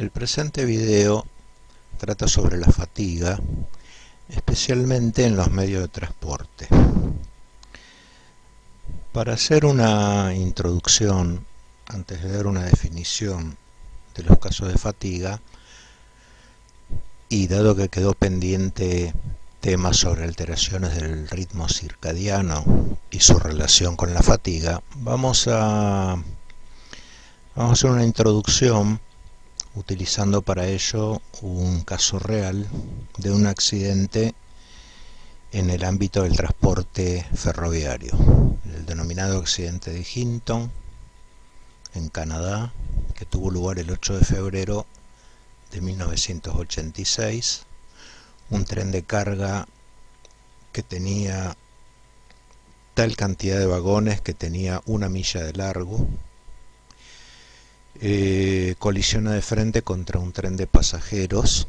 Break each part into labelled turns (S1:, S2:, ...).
S1: El presente video trata sobre la fatiga, especialmente en los medios de transporte. Para hacer una introducción, antes de dar una definición de los casos de fatiga, y dado que quedó pendiente temas sobre alteraciones del ritmo circadiano y su relación con la fatiga, vamos a hacer una introducción utilizando para ello un caso real de un accidente en el ámbito del transporte ferroviario, el denominado accidente de Hinton en Canadá, que tuvo lugar el 8 de febrero de 1986, un tren de carga que tenía tal cantidad de vagones que tenía 1 milla de largo, colisiona de frente contra un tren de pasajeros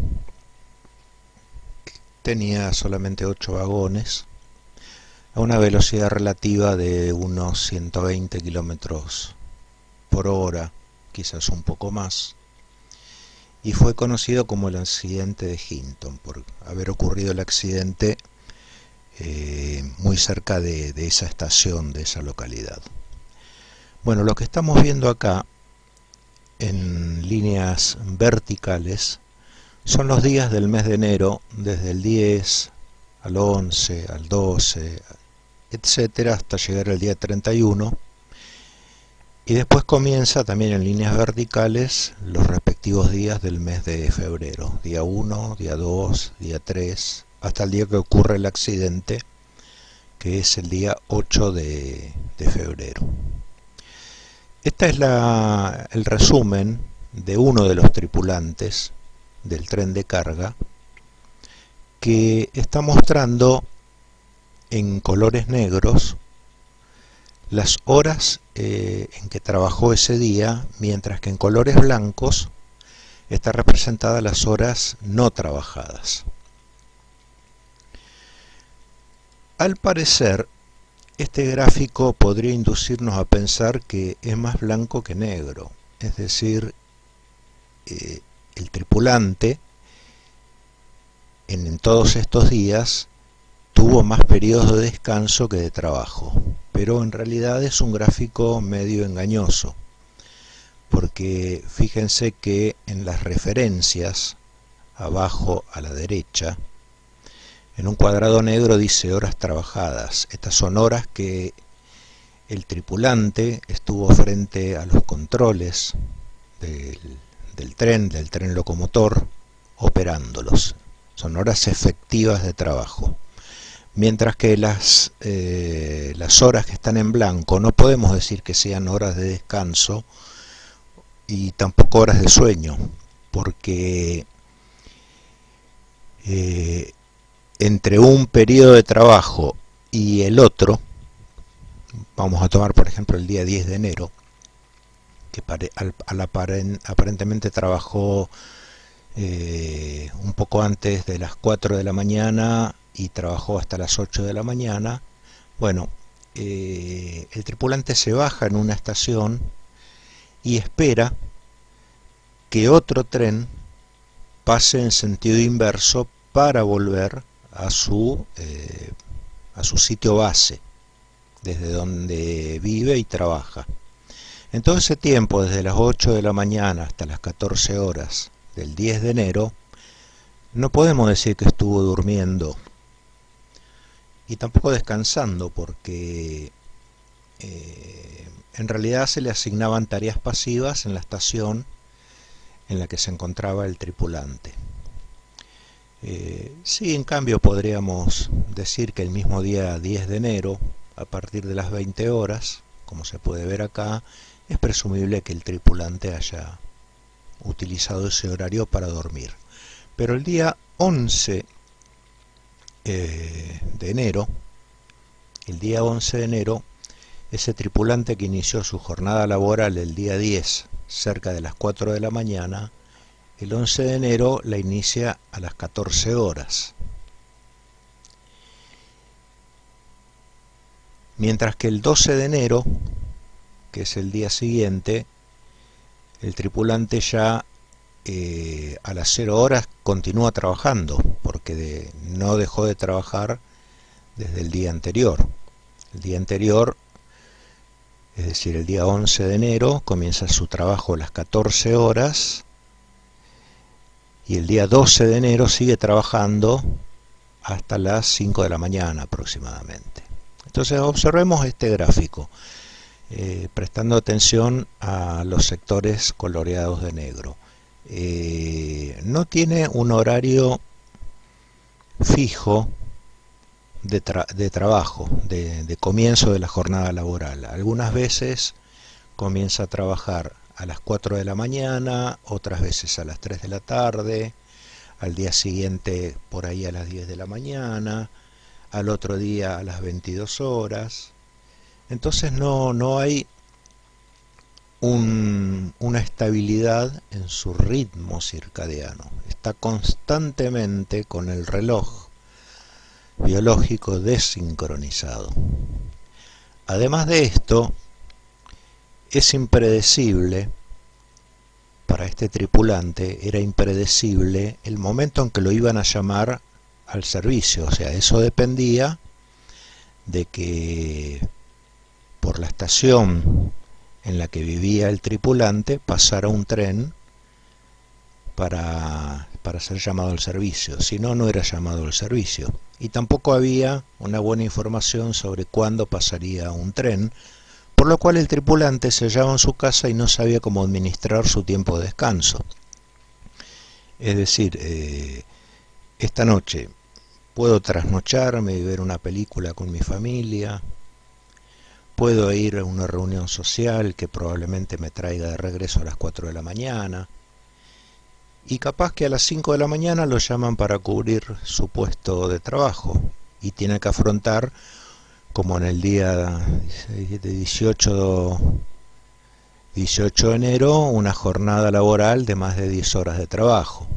S1: que tenía solamente 8 vagones a una velocidad relativa de unos 120 kilómetros por hora, quizás un poco más, y fue conocido como el accidente de Hinton por haber ocurrido el accidente muy cerca de esa estación, de esa localidad. Bueno, lo que estamos viendo acá en líneas verticales son los días del mes de enero, desde el 10 al 11, al 12, etcétera, hasta llegar al día 31, y después comienza también en líneas verticales los respectivos días del mes de febrero, día 1, día 2, día 3, hasta el día que ocurre el accidente, que es el día 8 de febrero. Este es el resumen de uno de los tripulantes del tren de carga, que está mostrando en colores negros las horas en que trabajó ese día, mientras que en colores blancos está representadas las horas no trabajadas. Al parecer, este gráfico podría inducirnos a pensar que es más blanco que negro, es decir, el tripulante en todos estos días tuvo más periodos de descanso que de trabajo, pero en realidad es un gráfico medio engañoso, porque fíjense que en las referencias, abajo a la derecha, en un cuadrado negro dice horas trabajadas. Estas son horas que el tripulante estuvo frente a los controles del tren locomotor, operándolos. Son horas efectivas de trabajo. Mientras que las horas que están en blanco no podemos decir que sean horas de descanso y tampoco horas de sueño, porque entre un periodo de trabajo y el otro, vamos a tomar por ejemplo el día 10 de enero, que aparentemente trabajó un poco antes de las 4 de la mañana y trabajó hasta las 8 de la mañana. Bueno, el tripulante se baja en una estación y espera que otro tren pase en sentido inverso para volver a su sitio base, desde donde vive y trabaja. En todo ese tiempo, desde las 8 de la mañana hasta las 14 horas del 10 de enero, no podemos decir que estuvo durmiendo y tampoco descansando, porque en realidad se le asignaban tareas pasivas en la estación en la que se encontraba el tripulante. Sí, en cambio podríamos decir que el mismo día 10 de enero, a partir de las 20 horas, como se puede ver acá, es presumible que el tripulante haya utilizado ese horario para dormir. Pero el día 11 de enero, ese tripulante que inició su jornada laboral el día 10, cerca de las 4 de la mañana, el 11 de enero la inicia a las 14 horas. Mientras que el 12 de enero, que es el día siguiente, el tripulante ya a las 0 horas continúa trabajando, porque no dejó de trabajar desde el día anterior. El día anterior, es decir, el día 11 de enero, comienza su trabajo a las 14 horas y el día 12 de enero sigue trabajando hasta las 5 de la mañana aproximadamente. Entonces observemos este gráfico, prestando atención a los sectores coloreados de negro. No tiene un horario fijo de trabajo, de comienzo de la jornada laboral. Algunas veces comienza a trabajar a las 4 de la mañana, otras veces a las 3 de la tarde, al día siguiente por ahí a las 10 de la mañana, al otro día a las 22 horas. Entonces no hay una estabilidad en su ritmo circadiano. Está constantemente con el reloj biológico desincronizado. Además de esto, es impredecible, para este tripulante era impredecible el momento en que lo iban a llamar al servicio. O sea, eso dependía de que por la estación en la que vivía el tripulante pasara un tren para ser llamado al servicio. Si no, no era llamado al servicio. Y tampoco había una buena información sobre cuándo pasaría un tren, por lo cual el tripulante se hallaba en su casa y no sabía cómo administrar su tiempo de descanso. Es decir, esta noche puedo trasnocharme y ver una película con mi familia, puedo ir a una reunión social que probablemente me traiga de regreso a las 4 de la mañana, y capaz que a las 5 de la mañana lo llaman para cubrir su puesto de trabajo y tiene que afrontar, como en el día de 18 de enero, una jornada laboral de más de 10 horas de trabajo.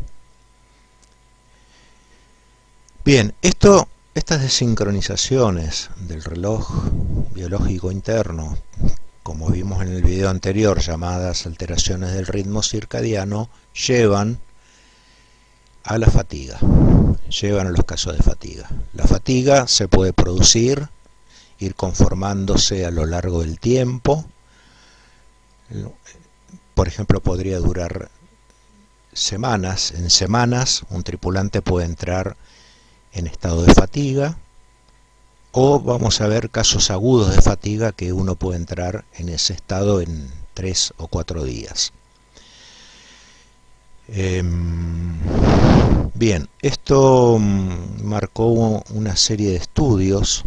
S1: Bien, estas desincronizaciones del reloj biológico interno, como vimos en el video anterior, llamadas alteraciones del ritmo circadiano, llevan a la fatiga, llevan a los casos de fatiga. La fatiga se puede producir, ir conformándose a lo largo del tiempo. Por ejemplo, podría durar semanas. En semanas un tripulante puede entrar en estado de fatiga, o vamos a ver casos agudos de fatiga que uno puede entrar en ese estado en 3 o 4 días. Bien, esto marcó una serie de estudios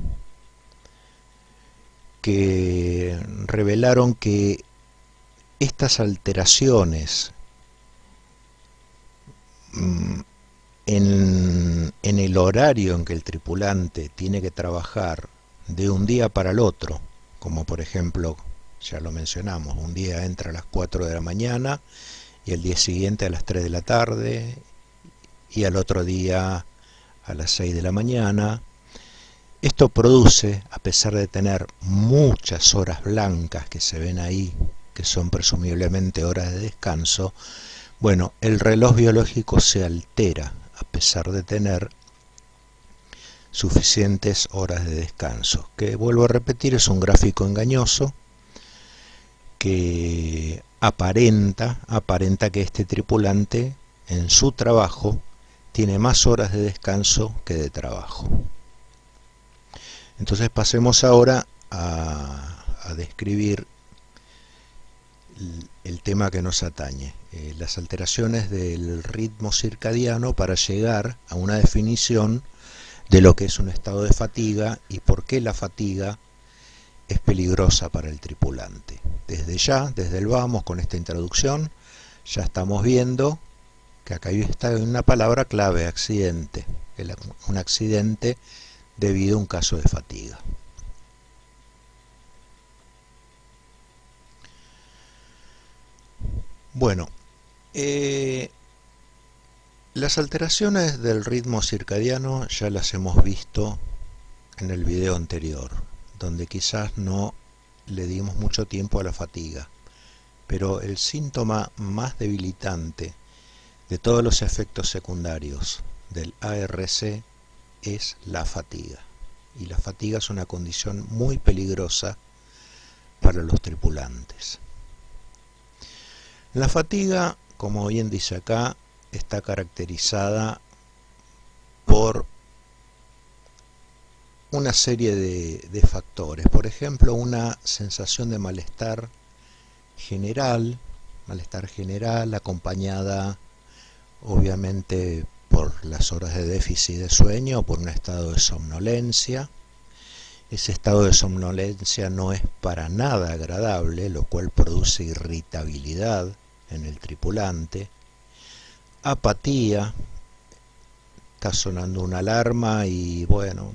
S1: que revelaron que estas alteraciones en el horario en que el tripulante tiene que trabajar de un día para el otro, como por ejemplo, ya lo mencionamos, un día entra a las 4 de la mañana y el día siguiente a las 3 de la tarde y al otro día a las 6 de la mañana. Esto produce, a pesar de tener muchas horas blancas que se ven ahí, que son presumiblemente horas de descanso, bueno, el reloj biológico se altera a pesar de tener suficientes horas de descanso, que vuelvo a repetir, es un gráfico engañoso que aparenta que este tripulante en su trabajo tiene más horas de descanso que de trabajo. Entonces pasemos ahora a describir el tema que nos atañe, las alteraciones del ritmo circadiano, para llegar a una definición de lo que es un estado de fatiga y por qué la fatiga es peligrosa para el tripulante. Desde el vamos, con esta introducción, ya estamos viendo que acá está una palabra clave: accidente. Un accidente debido a un caso de fatiga. Bueno, las alteraciones del ritmo circadiano ya las hemos visto en el video anterior, donde quizás no le dimos mucho tiempo a la fatiga, pero el síntoma más debilitante de todos los efectos secundarios del ARC es la fatiga. Y la fatiga es una condición muy peligrosa para los tripulantes. La fatiga, como bien dice acá, está caracterizada por una serie de factores. Por ejemplo, una sensación de malestar general acompañada obviamente por las horas de déficit de sueño o por un estado de somnolencia. Ese estado de somnolencia no es para nada agradable, lo cual produce irritabilidad en el tripulante. Apatía, está sonando una alarma y bueno,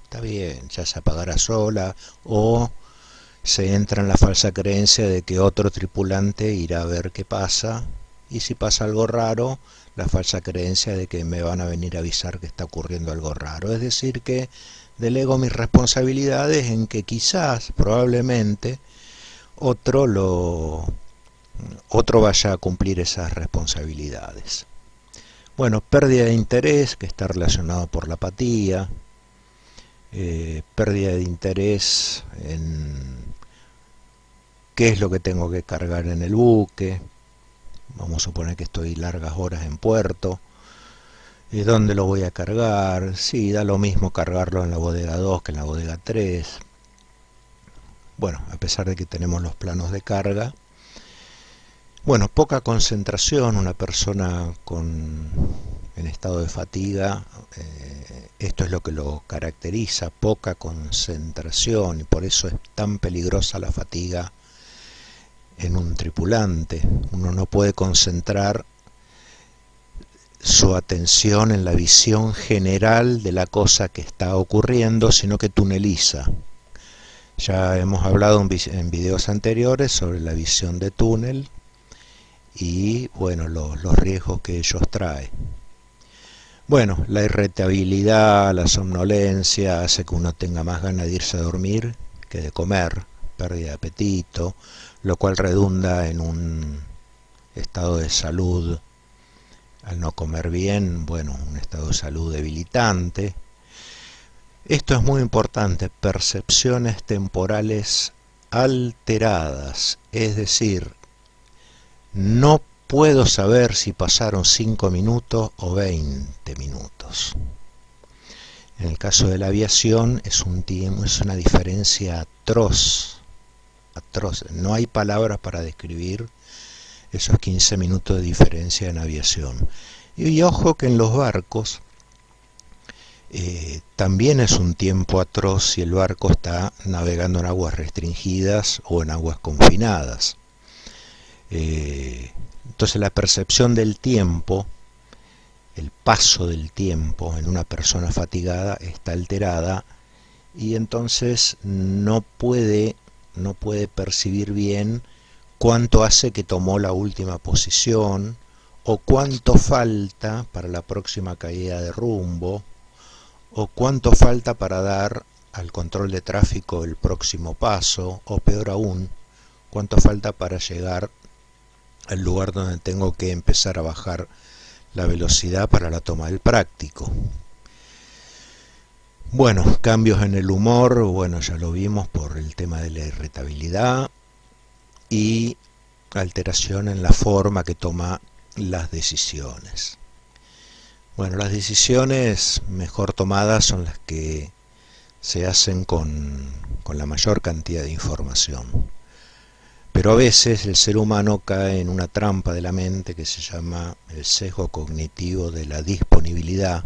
S1: está bien, ya se apagará sola, o se entra en la falsa creencia de que otro tripulante irá a ver qué pasa, y si pasa algo raro, la falsa creencia de que me van a venir a avisar que está ocurriendo algo raro. Es decir, que delego mis responsabilidades en que quizás, probablemente, otro vaya a cumplir esas responsabilidades. Bueno, pérdida de interés, que está relacionado por la apatía, pérdida de interés en qué es lo que tengo que cargar en el buque. Vamos a suponer que estoy largas horas en puerto. ¿Dónde lo voy a cargar? Sí, da lo mismo cargarlo en la bodega 2 que en la bodega 3. Bueno, a pesar de que tenemos los planos de carga. Bueno, poca concentración, una persona en estado de fatiga, esto es lo que lo caracteriza, poca concentración, y por eso es tan peligrosa la fatiga en un tripulante. Uno no puede concentrar su atención en la visión general de la cosa que está ocurriendo, sino que tuneliza. Ya hemos hablado en videos anteriores sobre la visión de túnel y bueno, los riesgos que ellos traen. Bueno, la irritabilidad, la somnolencia hace que uno tenga más ganas de irse a dormir que de comer, pérdida de apetito, lo cual redunda en un estado de salud, al no comer bien, bueno, un estado de salud debilitante. Esto es muy importante, percepciones temporales alteradas, es decir, no puedo saber si pasaron 5 minutos o 20 minutos. En el caso de la aviación es una diferencia atroz, no hay palabras para describir esos 15 minutos de diferencia en aviación. Y ojo que en los barcos también es un tiempo atroz si el barco está navegando en aguas restringidas o en aguas confinadas. Entonces la percepción del tiempo, el paso del tiempo en una persona fatigada está alterada y entonces no puede percibir bien cuánto hace que tomó la última posición o cuánto falta para la próxima caída de rumbo o cuánto falta para dar al control de tráfico el próximo paso, o peor aún, cuánto falta para llegar al lugar donde tengo que empezar a bajar la velocidad para la toma del práctico. Bueno, cambios en el humor, bueno, ya lo vimos por el tema de la irritabilidad y alteración en la forma que toma las decisiones. Bueno, las decisiones mejor tomadas son las que se hacen con la mayor cantidad de información. Pero a veces el ser humano cae en una trampa de la mente que se llama el sesgo cognitivo de la disponibilidad.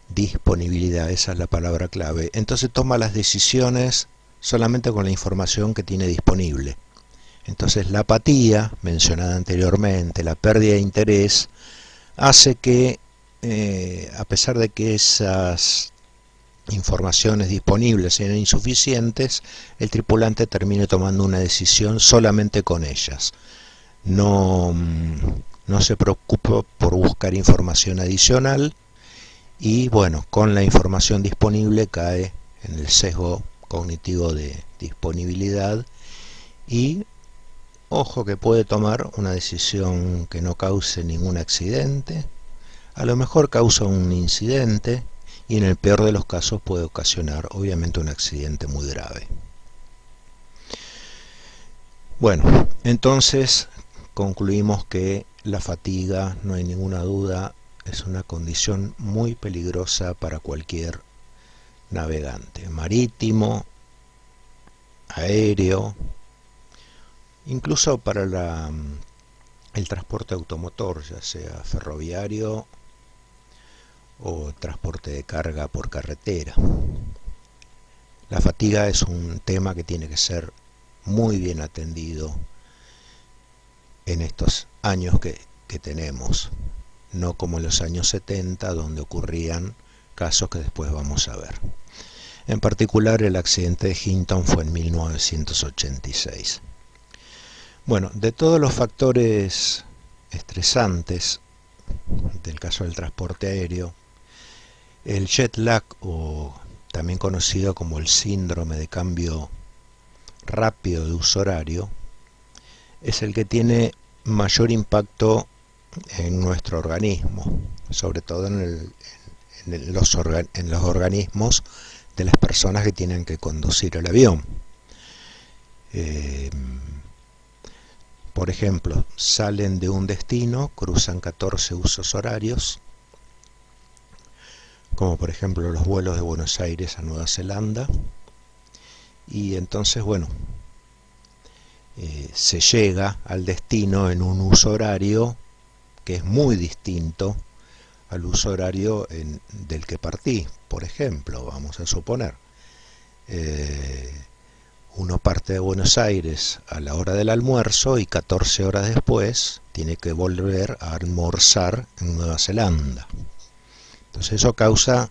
S1: Disponibilidad, esa es la palabra clave. Entonces toma las decisiones solamente con la información que tiene disponible. Entonces la apatía, mencionada anteriormente, la pérdida de interés, hace que, a pesar de que esas informaciones disponibles sean insuficientes, el tripulante termine tomando una decisión solamente con ellas. No se preocupa por buscar información adicional y bueno, con la información disponible cae en el sesgo cognitivo de disponibilidad y ojo que puede tomar una decisión que no cause ningún accidente, a lo mejor causa un incidente y en el peor de los casos puede ocasionar obviamente un accidente muy grave. Bueno, entonces concluimos que la fatiga, no hay ninguna duda, es una condición muy peligrosa para cualquier navegante, marítimo, aéreo, incluso para el transporte automotor, ya sea ferroviario o transporte de carga por carretera. La fatiga es un tema que tiene que ser muy bien atendido en estos años que tenemos, no como en los años 70, donde ocurrían casos que después vamos a ver. En particular, el accidente de Hinton fue en 1986. Bueno, de todos los factores estresantes del caso del transporte aéreo, el jet lag, o también conocido como el síndrome de cambio rápido de uso horario, es el que tiene mayor impacto en nuestro organismo, sobre todo en los organismos de las personas que tienen que conducir el avión. Por ejemplo, salen de un destino, cruzan 14 usos horarios, como por ejemplo los vuelos de Buenos Aires a Nueva Zelanda, y entonces, bueno, se llega al destino en un uso horario que es muy distinto al uso horario del que partí. Por ejemplo, vamos a suponer, uno parte de Buenos Aires a la hora del almuerzo y 14 horas después tiene que volver a almorzar en Nueva Zelanda. Entonces eso causa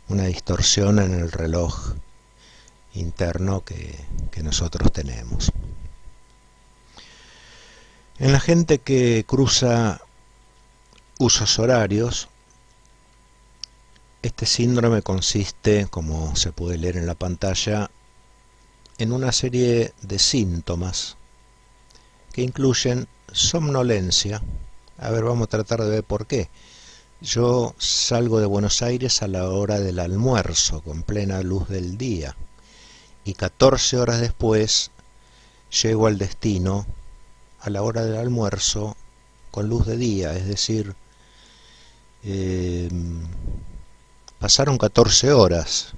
S1: una distorsión en el reloj interno que nosotros tenemos. En la gente que cruza usos horarios, este síndrome consiste, como se puede leer en la pantalla, en una serie de síntomas que incluyen somnolencia. A ver, vamos a tratar de ver por qué. Yo salgo de Buenos Aires a la hora del almuerzo, con plena luz del día, y 14 horas después llego al destino a la hora del almuerzo con luz de día, es decir, pasaron 14 horas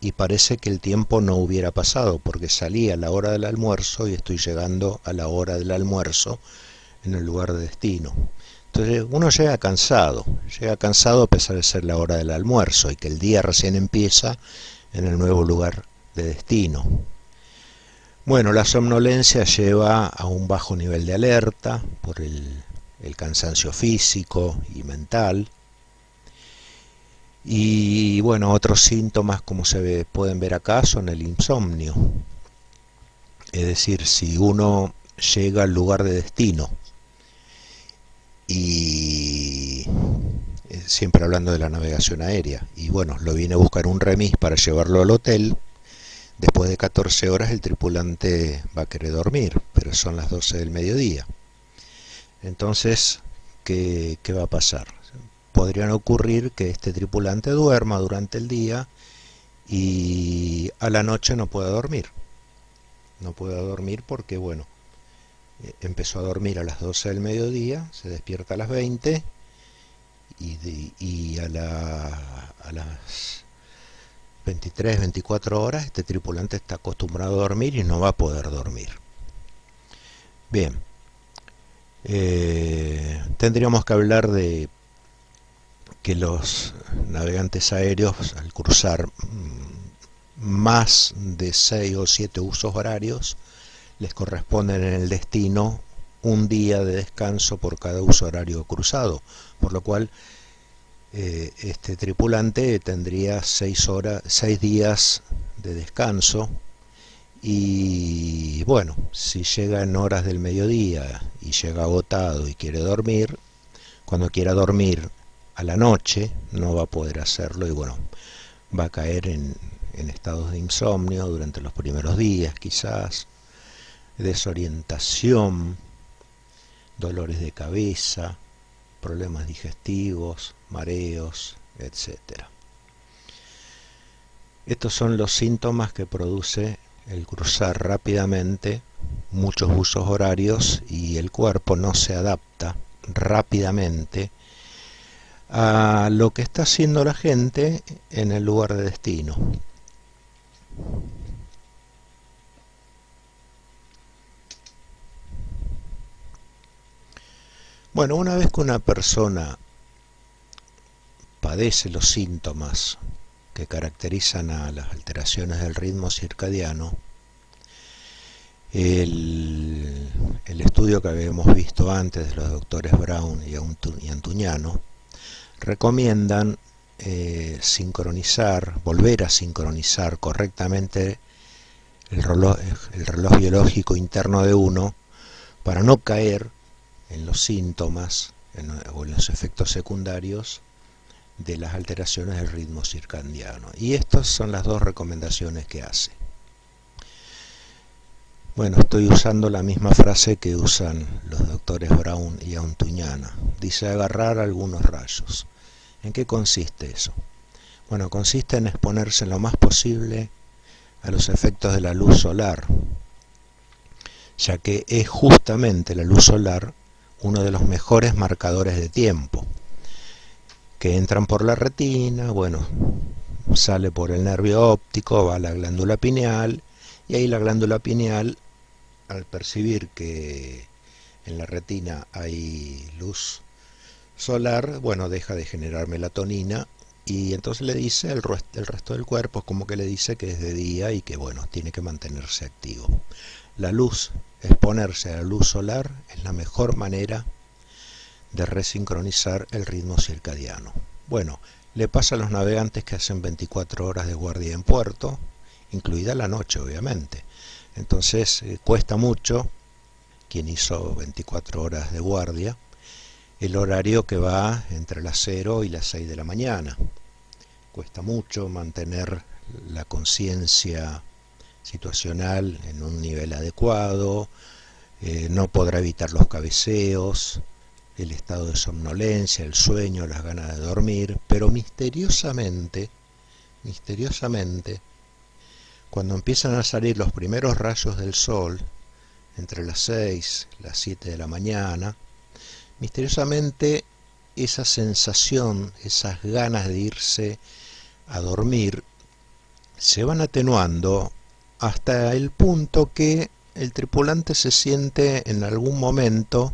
S1: y parece que el tiempo no hubiera pasado porque salí a la hora del almuerzo y estoy llegando a la hora del almuerzo en el lugar de destino. Entonces uno llega cansado a pesar de ser la hora del almuerzo y que el día recién empieza en el nuevo lugar de destino. Bueno, la somnolencia lleva a un bajo nivel de alerta por el cansancio físico y mental. Y bueno, otros síntomas como pueden ver acá son el insomnio. Es decir, si uno llega al lugar de destino y siempre hablando de la navegación aérea, y bueno, lo viene a buscar un remis para llevarlo al hotel, después de 14 horas el tripulante va a querer dormir, pero son las 12 del mediodía. Entonces, ¿qué va a pasar? Podrían ocurrir que este tripulante duerma durante el día y a la noche no pueda dormir. No pueda dormir porque, bueno, empezó a dormir a las 12 del mediodía, se despierta a las 20 y a las 23, 24 horas este tripulante está acostumbrado a dormir y no va a poder dormir. Bien, tendríamos que hablar de que los navegantes aéreos, al cruzar más de 6 o 7 usos horarios, les corresponden en el destino un día de descanso por cada uso horario cruzado, por lo cual este tripulante tendría 6 días de descanso. Y bueno, si llega en horas del mediodía y llega agotado y quiere dormir, cuando quiera dormir a la noche no va a poder hacerlo y bueno, va a caer en estados de insomnio durante los primeros días quizás, desorientación, dolores de cabeza, problemas digestivos, mareos, etc. Estos son los síntomas que produce el cruzar rápidamente muchos usos horarios y el cuerpo no se adapta rápidamente a lo que está haciendo la gente en el lugar de destino. Bueno, una vez que una persona padece los síntomas que caracterizan a las alteraciones del ritmo circadiano, el estudio que habíamos visto antes de los doctores Brown y Antuñano recomiendan volver a sincronizar correctamente el reloj biológico interno de uno para no caer en los síntomas o en los efectos secundarios de las alteraciones del ritmo circadiano. Y estas son las dos recomendaciones que hace. Bueno, estoy usando la misma frase que usan los doctores Brown y Antuñana. Dice agarrar algunos rayos. ¿En qué consiste eso? Bueno, consiste en exponerse lo más posible a los efectos de la luz solar, ya que es justamente la luz solar uno de los mejores marcadores de tiempo, que entran por la retina, bueno, sale por el nervio óptico, va a la glándula pineal, y ahí la glándula pineal, al percibir que en la retina hay luz solar, bueno, deja de generar melatonina, y entonces le dice el resto del cuerpo, es como que le dice que es de día y que, bueno, tiene que mantenerse activo. La luz, exponerse a la luz solar es la mejor manera de resincronizar el ritmo circadiano. Bueno, le pasa a los navegantes que hacen 24 horas de guardia en puerto, incluida la noche, obviamente. Entonces cuesta mucho, quien hizo 24 horas de guardia, el horario que va entre las 0 y las 6 de la mañana. Cuesta mucho mantener la conciencia situacional en un nivel adecuado, no podrá evitar los cabeceos, el estado de somnolencia, el sueño, las ganas de dormir, pero misteriosamente, cuando empiezan a salir los primeros rayos del sol, entre las 6 y las 7 de la mañana, misteriosamente esa sensación, esas ganas de irse a dormir, se van atenuando hasta el punto que el tripulante se siente en algún momento,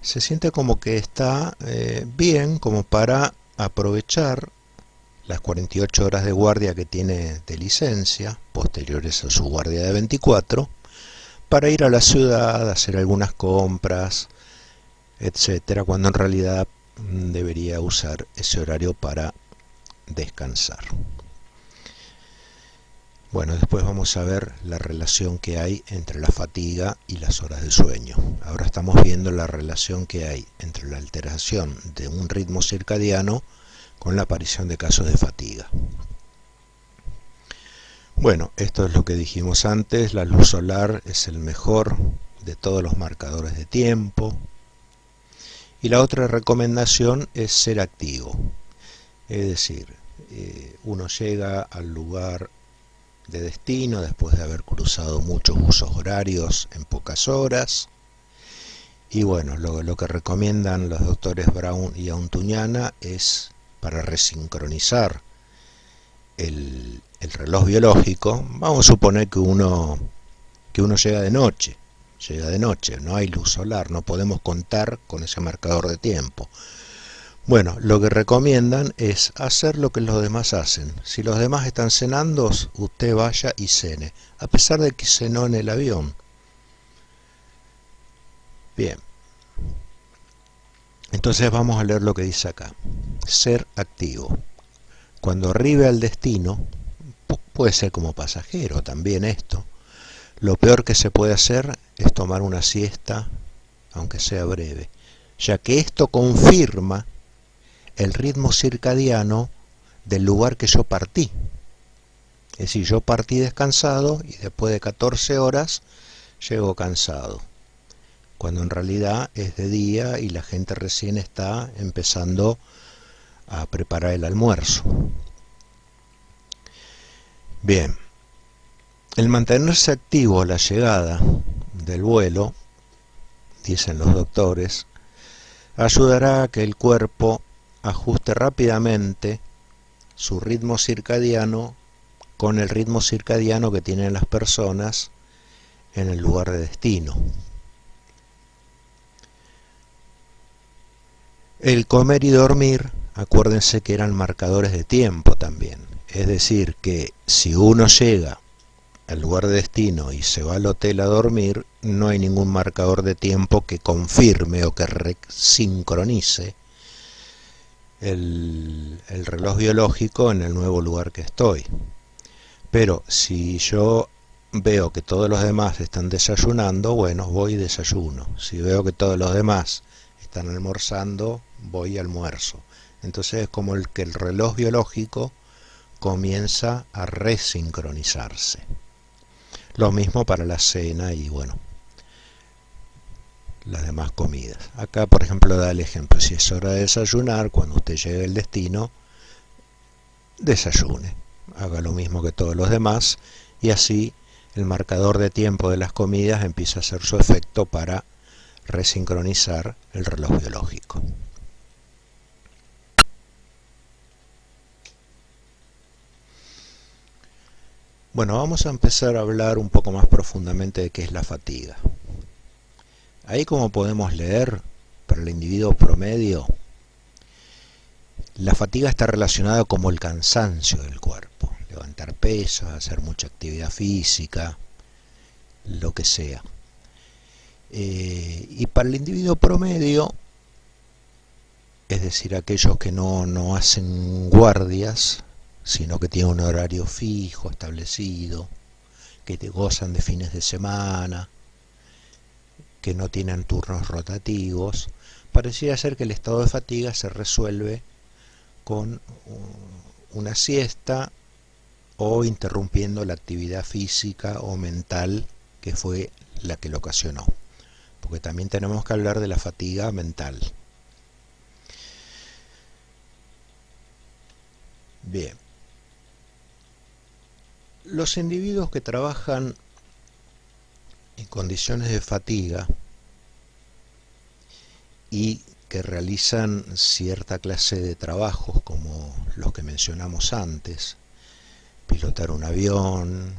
S1: se siente como que está bien, como para aprovechar las 48 horas de guardia que tiene de licencia, posteriores a su guardia de 24, para ir a la ciudad, hacer algunas compras, etcétera, cuando en realidad debería usar ese horario para descansar. Bueno, después vamos a ver la relación que hay entre la fatiga y las horas de sueño. Ahora estamos viendo la relación que hay entre la alteración de un ritmo circadiano con la aparición de casos de fatiga. Bueno, esto es lo que dijimos antes, la luz solar es el mejor de todos los marcadores de tiempo. Y la otra recomendación es ser activo, es decir, uno llega al lugar de destino después de haber cruzado muchos usos horarios en pocas horas, y bueno, lo que recomiendan los doctores Brown y Antuñana es, para resincronizar el reloj biológico, vamos a suponer que uno llega de noche, no hay luz solar, no podemos contar con ese marcador de tiempo. Bueno, lo que recomiendan es hacer lo que los demás hacen. Si los demás están cenando, usted vaya y cene, a pesar de que cenó en el avión. Bien. Entonces vamos a leer lo que dice acá. Ser activo. Cuando arribe al destino, puede ser como pasajero también esto, lo peor que se puede hacer es tomar una siesta, aunque sea breve, ya que esto confirma el ritmo circadiano del lugar que yo partí. Es decir, yo partí descansado y después de 14 horas llego cansado, cuando en realidad es de día y la gente recién está empezando a preparar el almuerzo. Bien, el mantenerse activo a la llegada del vuelo, dicen los doctores, ayudará a que el cuerpo ajuste rápidamente su ritmo circadiano con el ritmo circadiano que tienen las personas en el lugar de destino. El comer y dormir, acuérdense que eran marcadores de tiempo también. Es decir, que si uno llega al lugar de destino y se va al hotel a dormir, no hay ningún marcador de tiempo que confirme o que sincronice el reloj biológico en el nuevo lugar que estoy. Pero si yo veo que todos los demás están desayunando, bueno, voy y desayuno. Si veo que todos los demás están almorzando, voy y almuerzo. Entonces es como que el reloj biológico comienza a resincronizarse. Lo mismo para la cena y bueno, las demás comidas. Acá, por ejemplo, da el ejemplo. Si es hora de desayunar, cuando usted llegue al destino, desayune. Haga lo mismo que todos los demás y así el marcador de tiempo de las comidas empieza a hacer su efecto para resincronizar el reloj biológico. Bueno, vamos a empezar a hablar un poco más profundamente de qué es la fatiga. Ahí, como podemos leer, para el individuo promedio, la fatiga está relacionada como el cansancio del cuerpo, levantar pesas, hacer mucha actividad física, lo que sea. Y para el individuo promedio, es decir, aquellos que no hacen guardias, sino que tienen un horario fijo, establecido, que gozan de fines de semana, que no tienen turnos rotativos, pareciera ser que el estado de fatiga se resuelve con una siesta o interrumpiendo la actividad física o mental que fue la que lo ocasionó. Porque también tenemos que hablar de la fatiga mental. Bien. Los individuos que trabajan en condiciones de fatiga y que realizan cierta clase de trabajos como los que mencionamos antes, pilotar un avión,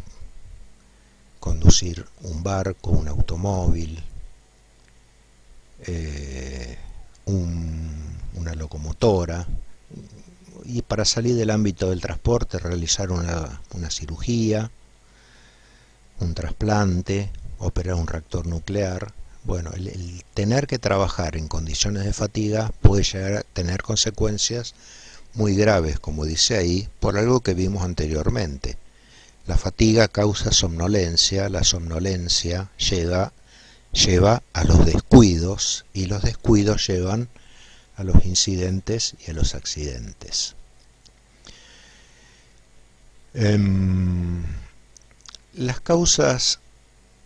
S1: conducir un barco, un automóvil, una locomotora, y para salir del ámbito del transporte realizar una cirugía, un trasplante, operar un reactor nuclear. Bueno, el tener que trabajar en condiciones de fatiga puede llegar a tener consecuencias muy graves, como dice ahí, por algo que vimos anteriormente. La fatiga causa somnolencia, la somnolencia lleva a los descuidos y los descuidos llevan a los incidentes y a los accidentes. Las causas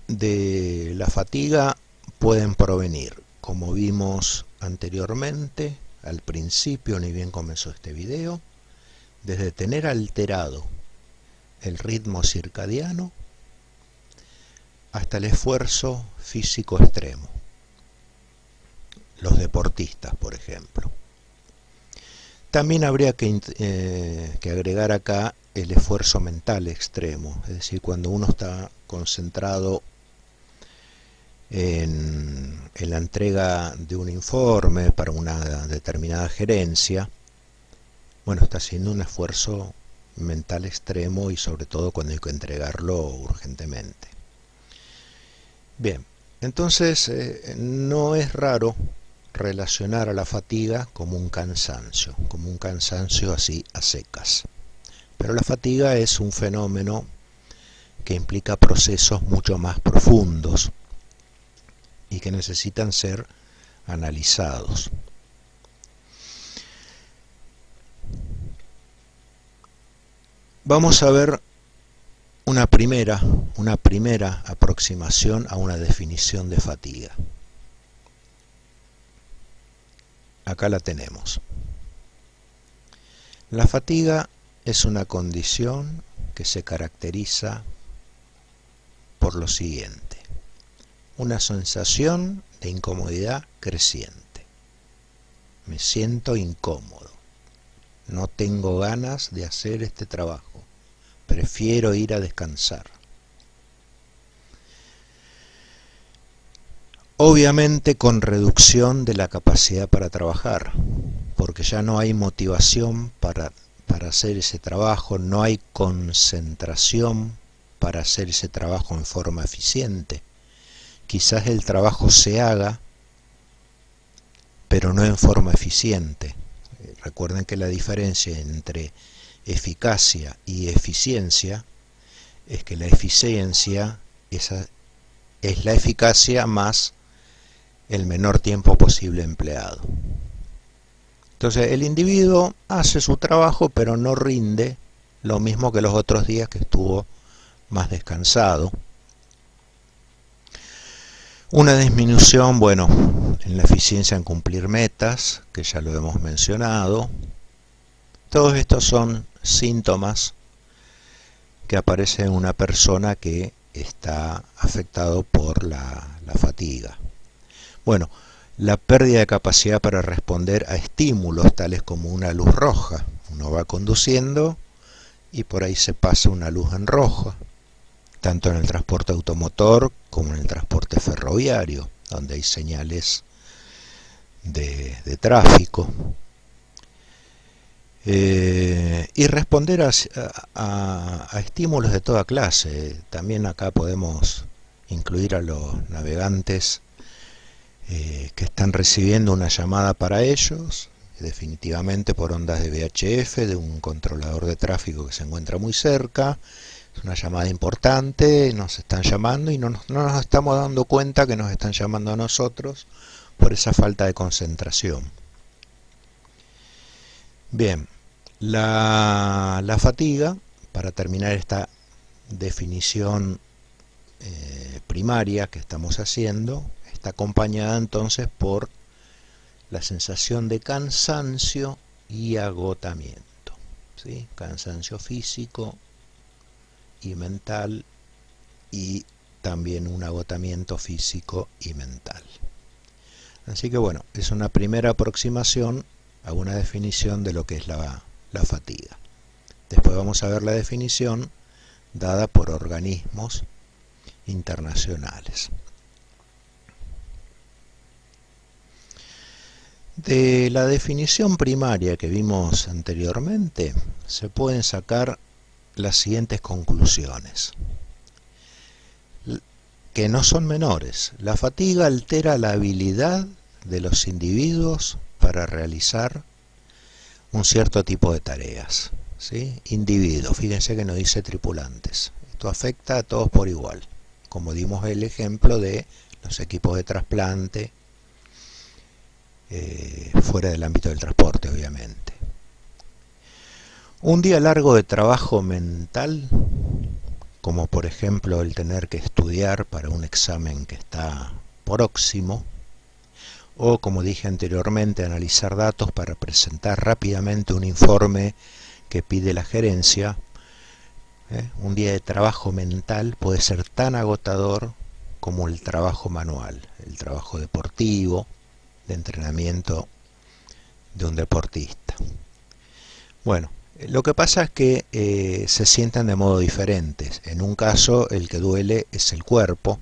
S1: de la fatiga pueden provenir, como vimos anteriormente, al principio, ni bien comenzó este video, desde tener alterado el ritmo circadiano hasta el esfuerzo físico extremo. Los deportistas, por ejemplo. También habría que agregar acá el esfuerzo mental extremo, es decir, cuando uno está concentrado en la entrega de un informe para una determinada gerencia, bueno, está haciendo un esfuerzo mental extremo y sobre todo cuando hay que entregarlo urgentemente. Bien, entonces no es raro relacionar a la fatiga como un cansancio así a secas. Pero la fatiga es un fenómeno que implica procesos mucho más profundos y que necesitan ser analizados. Vamos a ver una primera aproximación a una definición de fatiga. Acá la tenemos. La fatiga es una condición que se caracteriza por lo siguiente: una sensación de incomodidad creciente. Me siento incómodo, no tengo ganas de hacer este trabajo, prefiero ir a descansar. Obviamente con reducción de la capacidad para trabajar, porque ya no hay motivación para hacer ese trabajo, no hay concentración para hacer ese trabajo en forma eficiente. Quizás el trabajo se haga, pero no en forma eficiente. Recuerden que la diferencia entre eficacia y eficiencia es que la eficiencia es la eficacia más el menor tiempo posible empleado. Entonces el individuo hace su trabajo, pero no rinde lo mismo que los otros días que estuvo más descansado. Una disminución, bueno, en la eficiencia en cumplir metas, que ya lo hemos mencionado. Todos estos son síntomas que aparecen en una persona que está afectado por la fatiga. Bueno, la pérdida de capacidad para responder a estímulos tales como una luz roja. Uno va conduciendo y por ahí se pasa una luz en rojo, tanto en el transporte automotor como en el transporte ferroviario, donde hay señales de tráfico. Y responder a estímulos de toda clase. También acá podemos incluir a los navegantes que están recibiendo una llamada para ellos, definitivamente por ondas de VHF, de un controlador de tráfico que se encuentra muy cerca. Es una llamada importante, nos están llamando y no nos estamos dando cuenta que nos están llamando a nosotros por esa falta de concentración. Bien, la fatiga, para terminar esta definición primaria que estamos haciendo, está acompañada entonces por la sensación de cansancio y agotamiento, ¿sí? Cansancio físico y mental, y también un agotamiento físico y mental. Así que bueno, es una primera aproximación a una definición de lo que es la fatiga. Después vamos a ver la definición dada por organismos internacionales. De la definición primaria que vimos anteriormente se pueden sacar las siguientes conclusiones, que no son menores. La fatiga altera la habilidad de los individuos para realizar un cierto tipo de tareas, ¿sí? Individuos, fíjense que no dice tripulantes. Esto afecta a todos por igual, como dimos el ejemplo de los equipos de trasplante, fuera del ámbito del transporte, obviamente. Un día largo de trabajo mental, como por ejemplo el tener que estudiar para un examen que está próximo, o como dije anteriormente, analizar datos para presentar rápidamente un informe que pide la gerencia. Un día de trabajo mental puede ser tan agotador como el trabajo manual, el trabajo deportivo, de entrenamiento de un deportista. Bueno, lo que pasa es que se sienten de modo diferentes. En un caso el que duele es el cuerpo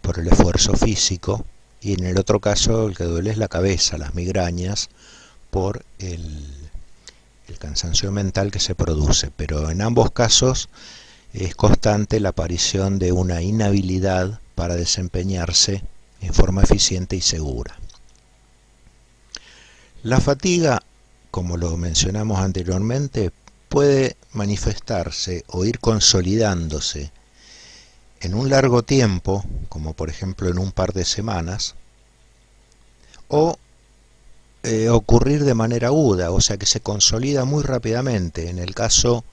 S1: por el esfuerzo físico, y en el otro caso el que duele es la cabeza, las migrañas, por el cansancio mental que se produce. Pero en ambos casos es constante la aparición de una inhabilidad para desempeñarse en forma eficiente y segura. La fatiga, como lo mencionamos anteriormente, puede manifestarse o ir consolidándose en un largo tiempo, como por ejemplo en un par de semanas, o ocurrir de manera aguda, o sea que se consolida muy rápidamente. En el caso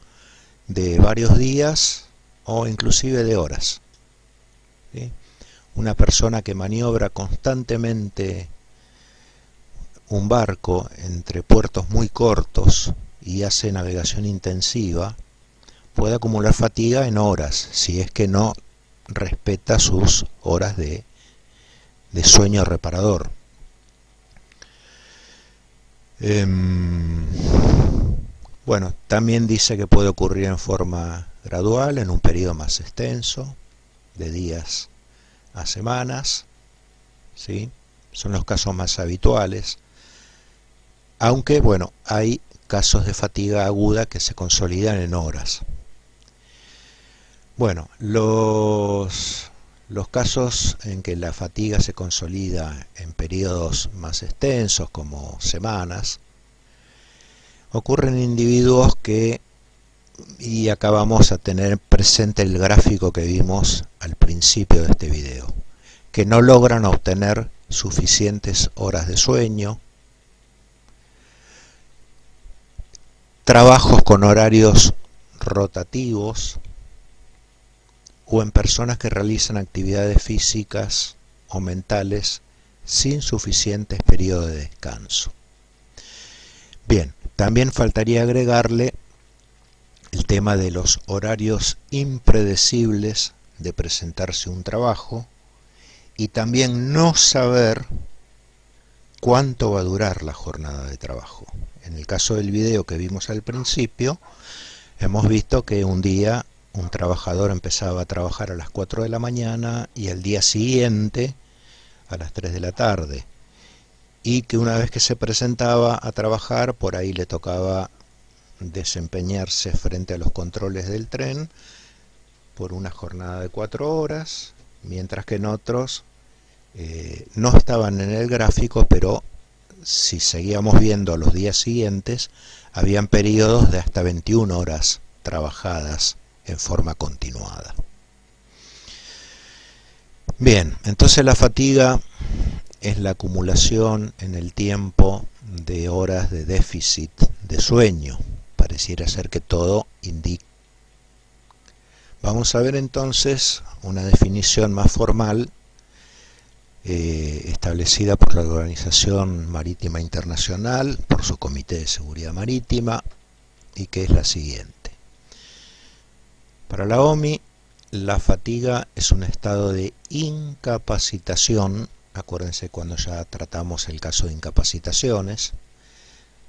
S1: de varios días o inclusive de horas, ¿sí? Una persona que maniobra constantemente un barco entre puertos muy cortos y hace navegación intensiva puede acumular fatiga en horas si es que no respeta sus horas de sueño reparador. Bueno, también dice que puede ocurrir en forma gradual, en un periodo más extenso, de días a semanas, ¿sí? Son los casos más habituales, aunque bueno, hay casos de fatiga aguda que se consolidan en horas. Bueno, los casos en que la fatiga se consolida en periodos más extensos, como semanas, ocurren en individuos que, y acá vamos a tener presente el gráfico que vimos al principio de este video, que no logran obtener suficientes horas de sueño, trabajos con horarios rotativos, o en personas que realizan actividades físicas o mentales sin suficientes periodos de descanso. Bien, también faltaría agregarle el tema de los horarios impredecibles de presentarse un trabajo y también no saber cuánto va a durar la jornada de trabajo. En el caso del video que vimos al principio, hemos visto que un día un trabajador empezaba a trabajar a las 4 de la mañana y al día siguiente a las 3 de la tarde. Y que una vez que se presentaba a trabajar, por ahí le tocaba desempeñarse frente a los controles del tren por una jornada de 4 horas, mientras que en otros no estaban en el gráfico, pero si seguíamos viendo los días siguientes, habían periodos de hasta 21 horas trabajadas en forma continuada. Bien, entonces la fatiga es la acumulación en el tiempo de horas de déficit de sueño. Pareciera ser que todo indica. Vamos a ver entonces una definición más formal establecida por la Organización Marítima Internacional, por su Comité de Seguridad Marítima, y que es la siguiente. Para la OMI, la fatiga es un estado de incapacitación. Acuérdense cuando ya tratamos el caso de incapacitaciones,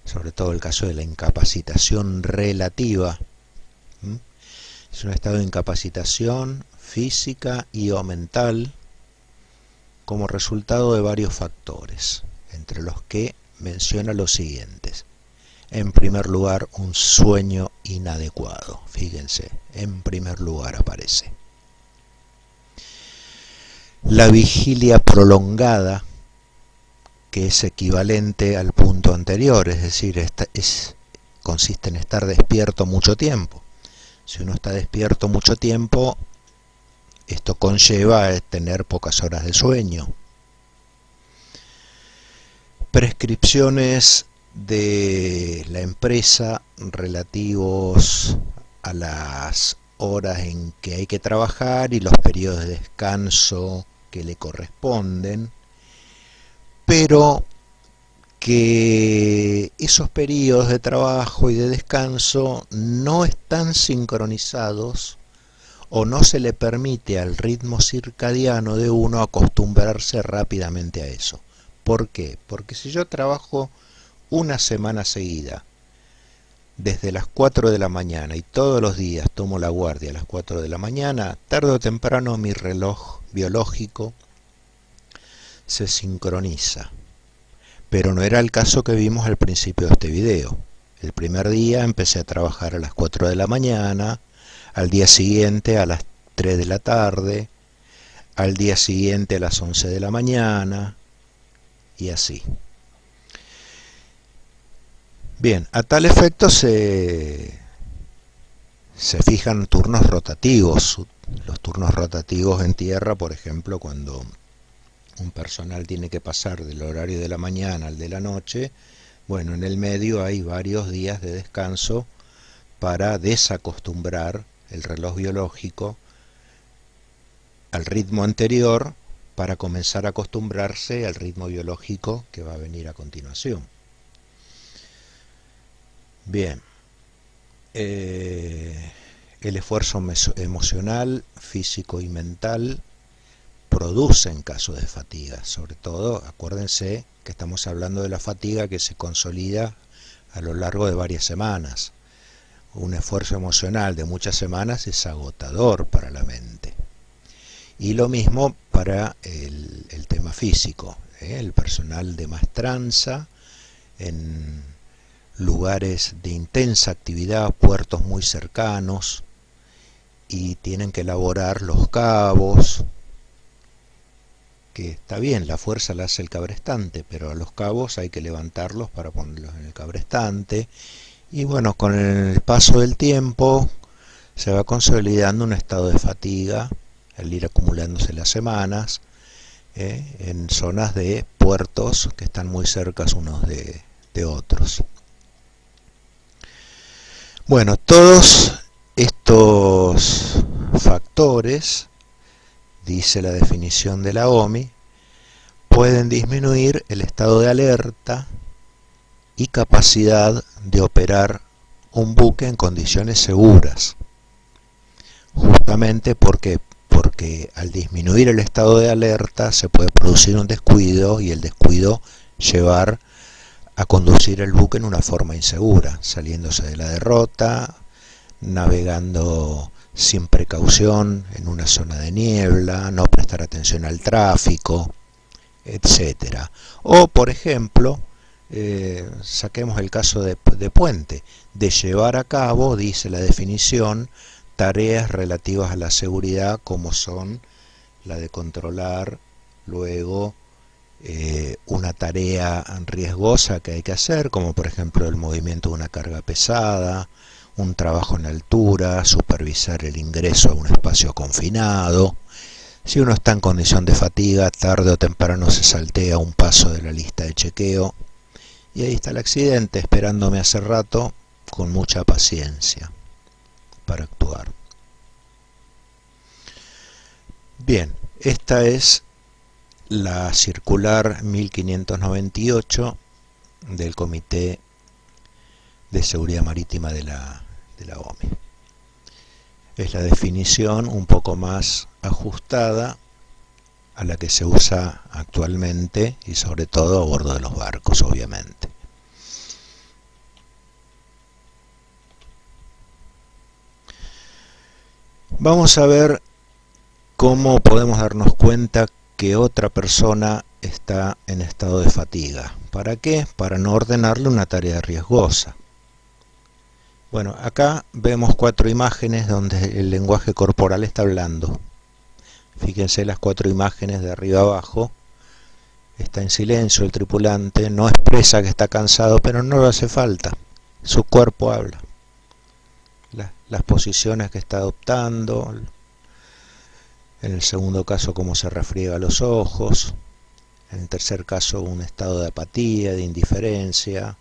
S1: sobre todo el caso de la incapacitación relativa. Es un estado de incapacitación física y o mental como resultado de varios factores, entre los que menciona los siguientes. En primer lugar, un sueño inadecuado. Fíjense, en primer lugar aparece. La vigilia prolongada, que es equivalente al punto anterior, es decir, consiste en estar despierto mucho tiempo. Si uno está despierto mucho tiempo, esto conlleva a tener pocas horas de sueño. Prescripciones de la empresa relativos a las horas en que hay que trabajar y los periodos de descanso que le corresponden, pero que esos periodos de trabajo y de descanso no están sincronizados o no se le permite al ritmo circadiano de uno acostumbrarse rápidamente a eso. ¿Por qué? Porque si yo trabajo una semana seguida, desde las 4 de la mañana y todos los días tomo la guardia a las 4 de la mañana, tarde o temprano mi reloj biológico se sincroniza. Pero no era el caso que vimos al principio de este video. El primer día empecé a trabajar a las 4 de la mañana, al día siguiente a las 3 de la tarde, al día siguiente a las 11 de la mañana, y así. Bien, a tal efecto se fijan turnos rotativos. Los turnos rotativos en tierra, por ejemplo, cuando un personal tiene que pasar del horario de la mañana al de la noche, bueno, en el medio hay varios días de descanso para desacostumbrar el reloj biológico al ritmo anterior para comenzar a acostumbrarse al ritmo biológico que va a venir a continuación. Bien, el esfuerzo emocional, físico y mental produce en caso de fatiga. Sobre todo, acuérdense que estamos hablando de la fatiga que se consolida a lo largo de varias semanas. Un esfuerzo emocional de muchas semanas es agotador para la mente. Y lo mismo para el tema físico. El personal de maestranza en lugares de intensa actividad, puertos muy cercanos, y tienen que elaborar los cabos, que está bien, la fuerza la hace el cabrestante, pero a los cabos hay que levantarlos para ponerlos en el cabrestante, y bueno, con el paso del tiempo se va consolidando un estado de fatiga al ir acumulándose las semanas en zonas de puertos que están muy cercas unos de otros. Bueno, todos estos factores, dice la definición de la OMI, pueden disminuir el estado de alerta y capacidad de operar un buque en condiciones seguras. Justamente porque al disminuir el estado de alerta se puede producir un descuido y el descuido llevar a conducir el buque en una forma insegura, saliéndose de la derrota, navegando sin precaución en una zona de niebla, no prestar atención al tráfico, etc. O, por ejemplo, saquemos el caso de puente, de llevar a cabo, dice la definición, tareas relativas a la seguridad como son la de controlar luego una tarea riesgosa que hay que hacer, como por ejemplo el movimiento de una carga pesada, un trabajo en altura, supervisar el ingreso a un espacio confinado. Si uno está en condición de fatiga, tarde o temprano se saltea un paso de la lista de chequeo, y ahí está el accidente esperándome hace rato con mucha paciencia para actuar. Bien, esta es la circular 1598 del Comité de Seguridad Marítima de la OMI. Es la definición un poco más ajustada a la que se usa actualmente y sobre todo a bordo de los barcos, obviamente. Vamos a ver cómo podemos darnos cuenta que otra persona está en estado de fatiga. ¿Para qué? Para no ordenarle una tarea riesgosa. Bueno, acá vemos 4 imágenes donde el lenguaje corporal está hablando. Fíjense las 4 imágenes de arriba abajo. Está en silencio el tripulante, no expresa que está cansado, pero no le hace falta. Su cuerpo habla. Las posiciones que está adoptando. En el segundo caso, cómo se refriega los ojos. En el tercer caso, un estado de apatía, de indiferencia.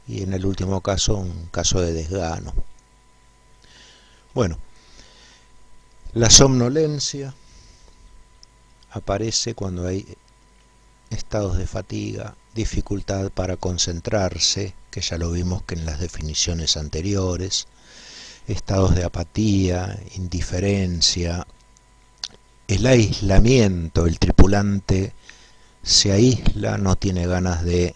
S1: Y en el último caso, un caso de desgano. Bueno, la somnolencia aparece cuando hay estados de fatiga, dificultad para concentrarse, que ya lo vimos que en las definiciones anteriores, estados de apatía, indiferencia, el aislamiento, el tripulante se aísla, no tiene ganas de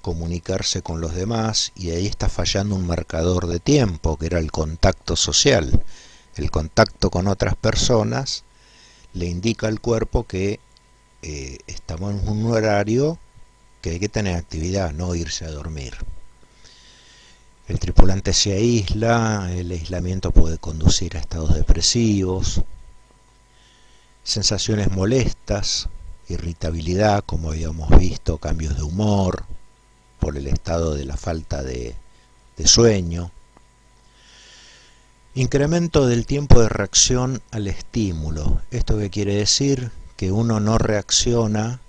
S1: comunicarse con los demás y ahí está fallando un marcador de tiempo que era el contacto social. El contacto con otras personas le indica al cuerpo que estamos en un horario que hay que tener actividad, no irse a dormir. El tripulante se aísla, el aislamiento puede conducir a estados depresivos, sensaciones molestas, irritabilidad, como habíamos visto, cambios de humor, por el estado de la falta de sueño, incremento del tiempo de reacción al estímulo. ¿Esto qué quiere decir? Que uno no reacciona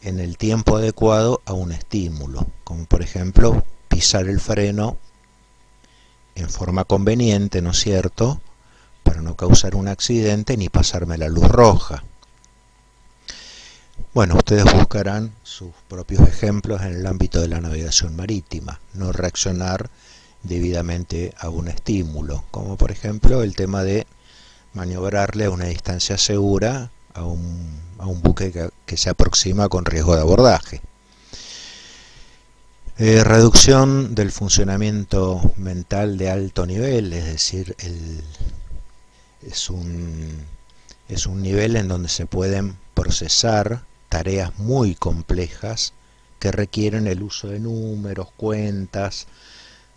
S1: en el tiempo adecuado a un estímulo, como por ejemplo pisar el freno en forma conveniente, ¿no es cierto?, para no causar un accidente ni pasarme la luz roja. Bueno, ustedes buscarán sus propios ejemplos en el ámbito de la navegación marítima, no reaccionar debidamente a un estímulo, como por ejemplo el tema de maniobrarle a una distancia segura a un buque que se aproxima con riesgo de abordaje. Reducción del funcionamiento mental de alto nivel, es decir, es un nivel en donde se pueden procesar tareas muy complejas que requieren el uso de números, cuentas,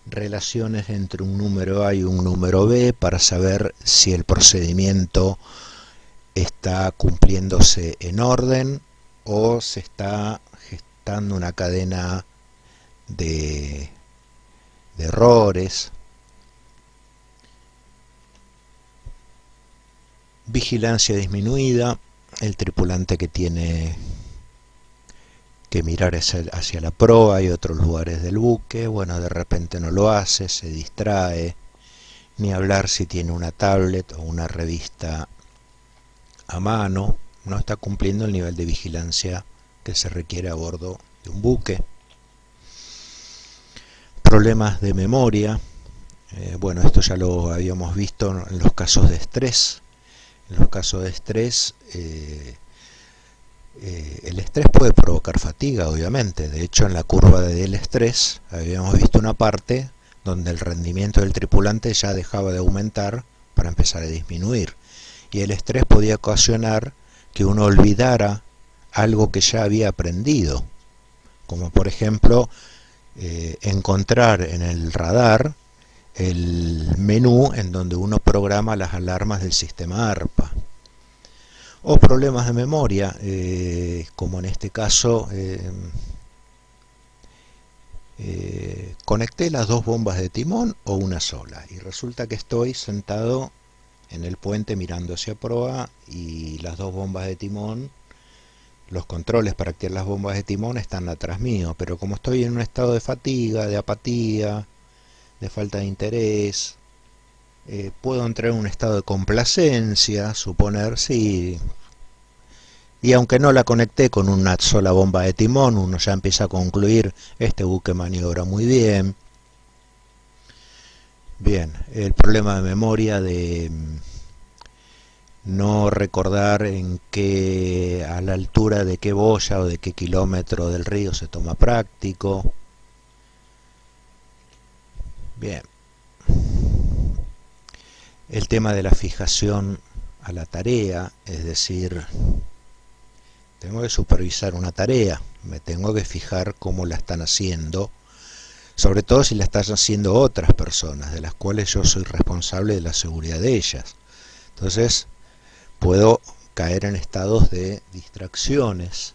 S1: relaciones entre un número A y un número B para saber si el procedimiento está cumpliéndose en orden o se está gestando una cadena de errores. Vigilancia disminuida, el tripulante que tiene que mirar hacia la proa y otros lugares del buque, bueno, de repente no lo hace, se distrae, ni hablar si tiene una tablet o una revista a mano, no está cumpliendo el nivel de vigilancia que se requiere a bordo de un buque. Problemas de memoria, bueno, esto ya lo habíamos visto en los casos de estrés. En los casos de estrés, el estrés puede provocar fatiga, obviamente. De hecho, en la curva del estrés habíamos visto una parte donde el rendimiento del tripulante ya dejaba de aumentar para empezar a disminuir. Y el estrés podía ocasionar que uno olvidara algo que ya había aprendido, como por ejemplo encontrar en el radar el menú en donde uno programa las alarmas del sistema ARPA. O problemas de memoria, como en este caso conecté las dos bombas de timón o una sola, y resulta que estoy sentado en el puente mirando hacia proa y las dos bombas de timón, los controles para activar las bombas de timón están atrás mío, pero como estoy en un estado de fatiga, de apatía, de falta de interés, puedo entrar en un estado de complacencia, suponer, sí, y aunque no la conecté con una sola bomba de timón, uno ya empieza a concluir, este buque maniobra muy bien. Bien, el problema de memoria de no recordar a la altura de qué boya o de qué kilómetro del río se toma práctico. Bien. El tema de la fijación a la tarea, es decir, tengo que supervisar una tarea, me tengo que fijar cómo la están haciendo, sobre todo si la están haciendo otras personas, de las cuales yo soy responsable de la seguridad de ellas. Entonces, puedo caer en estados de distracciones.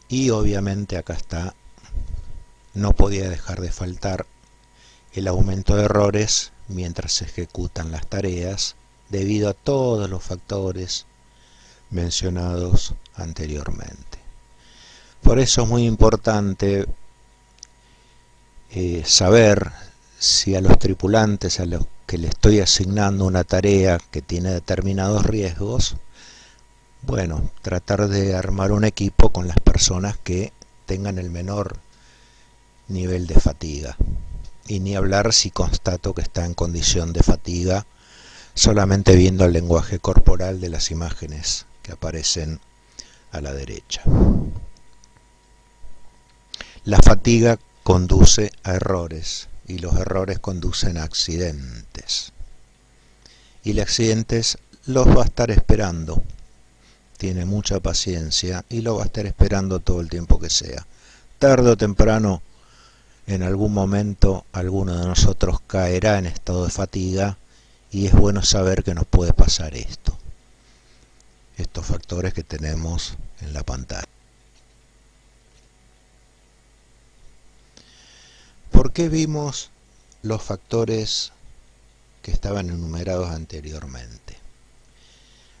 S1: Y obviamente acá está, no podía dejar de faltar el aumento de errores mientras se ejecutan las tareas debido a todos los factores mencionados anteriormente. Por eso es muy importante saber si a los tripulantes a los que le estoy asignando una tarea que tiene determinados riesgos, bueno, tratar de armar un equipo con las personas que tengan el menor nivel de fatiga. Y ni hablar si constato que está en condición de fatiga solamente viendo el lenguaje corporal de las imágenes que aparecen a la derecha. La fatiga conduce a errores y los errores conducen a accidentes. Y el accidente los va a estar esperando. Tiene mucha paciencia y lo va a estar esperando todo el tiempo que sea. Tarde o temprano, en algún momento, alguno de nosotros caerá en estado de fatiga y es bueno saber que nos puede pasar esto. Estos factores que tenemos en la pantalla. ¿Por qué vimos los factores que estaban enumerados anteriormente?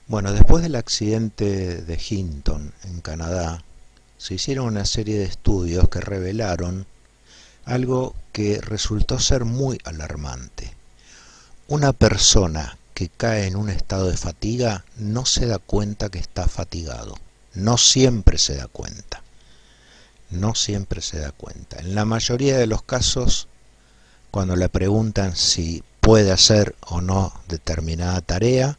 S1: Bueno, después del accidente de Hinton en Canadá, se hicieron una serie de estudios que revelaron algo que resultó ser muy alarmante. Una persona que cae en un estado de fatiga no se da cuenta que está fatigado. No siempre se da cuenta. No siempre se da cuenta. En la mayoría de los casos, cuando le preguntan si puede hacer o no determinada tarea,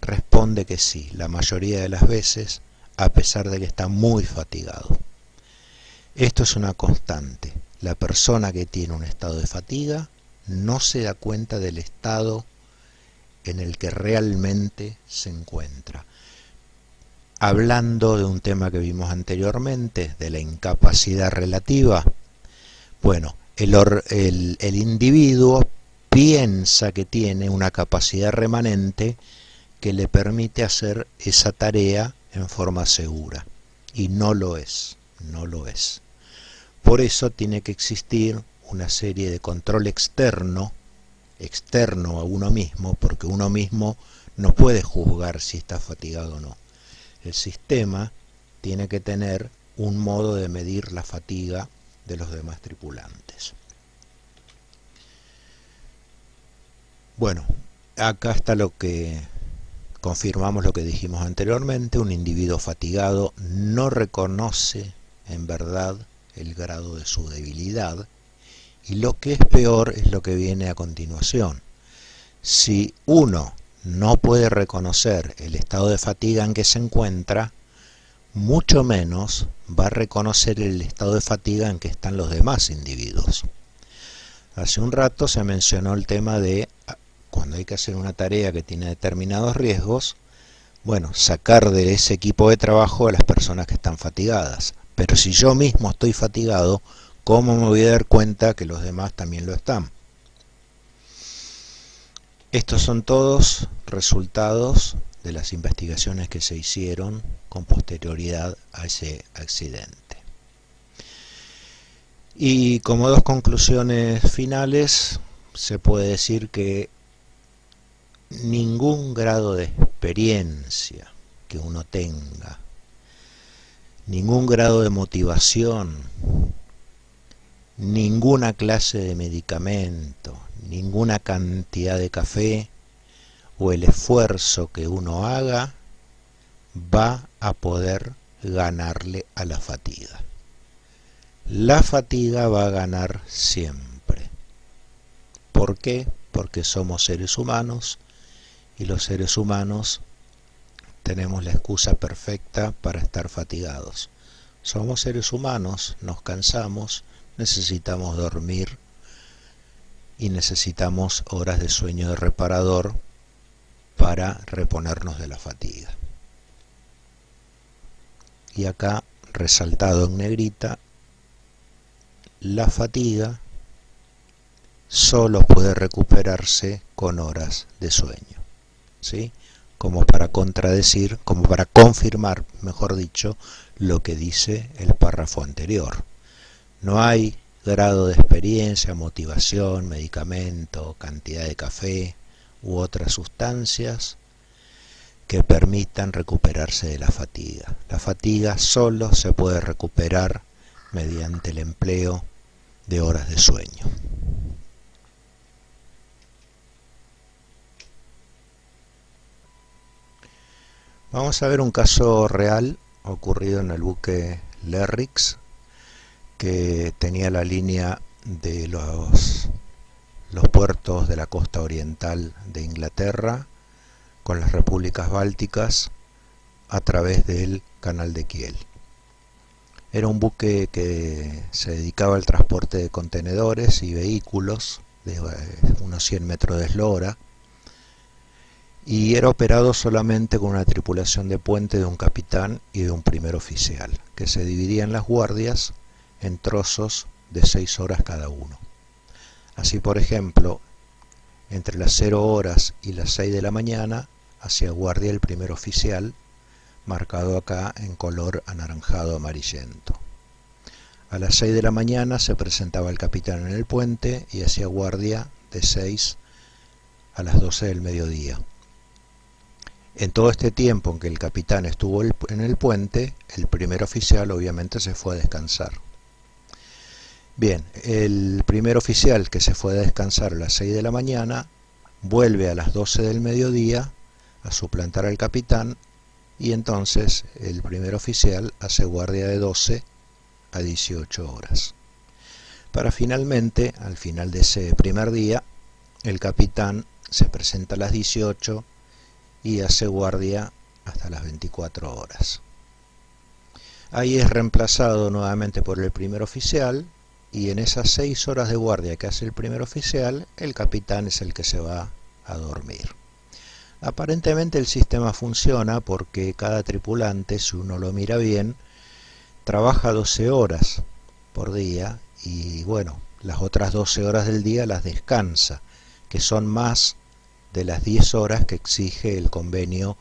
S1: responde que sí, la mayoría de las veces, a pesar de que está muy fatigado. Esto es una constante. La persona que tiene un estado de fatiga no se da cuenta del estado en el que realmente se encuentra. Hablando de un tema que vimos anteriormente, de la incapacidad relativa, bueno, el individuo piensa que tiene una capacidad remanente que le permite hacer esa tarea en forma segura, y no lo es, no lo es. Por eso tiene que existir una serie de control externo a uno mismo, porque uno mismo no puede juzgar si está fatigado o no. El sistema tiene que tener un modo de medir la fatiga de los demás tripulantes. Bueno, acá está lo que confirmamos lo que dijimos anteriormente. Un individuo fatigado no reconoce en verdad el grado de su debilidad, y lo que es peor es lo que viene a continuación. Si uno no puede reconocer el estado de fatiga en que se encuentra, mucho menos va a reconocer el estado de fatiga en que están los demás individuos. Hace un rato se mencionó el tema de cuando hay que hacer una tarea que tiene determinados riesgos, bueno, sacar de ese equipo de trabajo a las personas que están fatigadas. Pero si yo mismo estoy fatigado, ¿cómo me voy a dar cuenta que los demás también lo están? Estos son todos resultados de las investigaciones que se hicieron con posterioridad a ese accidente. Y como dos conclusiones finales, se puede decir que ningún grado de experiencia que uno tenga, ningún grado de motivación, ninguna clase de medicamento, ninguna cantidad de café o el esfuerzo que uno haga va a poder ganarle a la fatiga. La fatiga va a ganar siempre. ¿Por qué? Porque somos seres humanos y los seres humanos tenemos la excusa perfecta para estar fatigados. Somos seres humanos, nos cansamos, necesitamos dormir y necesitamos horas de sueño de reparador para reponernos de la fatiga. Y acá, resaltado en negrita, la fatiga solo puede recuperarse con horas de sueño, ¿sí? Como para contradecir, como para confirmar, mejor dicho, lo que dice el párrafo anterior. No hay grado de experiencia, motivación, medicamento, cantidad de café u otras sustancias que permitan recuperarse de la fatiga. La fatiga solo se puede recuperar mediante el empleo de horas de sueño. Vamos a ver un caso real ocurrido en el buque Lerrix, que tenía la línea de los puertos de la costa oriental de Inglaterra con las repúblicas bálticas a través del canal de Kiel. Era un buque que se dedicaba al transporte de contenedores y vehículos de unos 100 metros de eslora, y era operado solamente con una tripulación de puente de un capitán y de un primer oficial, que se dividían las guardias en trozos de 6 horas cada uno. Así, por ejemplo, entre las 0 horas y las 6 de la mañana hacía guardia el primer oficial, marcado acá en color anaranjado amarillento. A las 6 de la mañana se presentaba el capitán en el puente y hacía guardia de 6 a las 12 del mediodía. En todo este tiempo en que el capitán estuvo en el puente, el primer oficial obviamente se fue a descansar. Bien, el primer oficial que se fue a descansar a las 6 de la mañana vuelve a las 12 del mediodía a suplantar al capitán, y entonces el primer oficial hace guardia de 12 a 18 horas. Para finalmente, al final de ese primer día, el capitán se presenta a las 18 y hace guardia hasta las 24 horas. Ahí es reemplazado nuevamente por el primer oficial, y en esas 6 horas de guardia que hace el primer oficial, el capitán es el que se va a dormir. Aparentemente el sistema funciona porque cada tripulante, si uno lo mira bien, trabaja 12 horas por día, y bueno, las otras 12 horas del día las descansa, que son más de las 10 horas que exige el convenio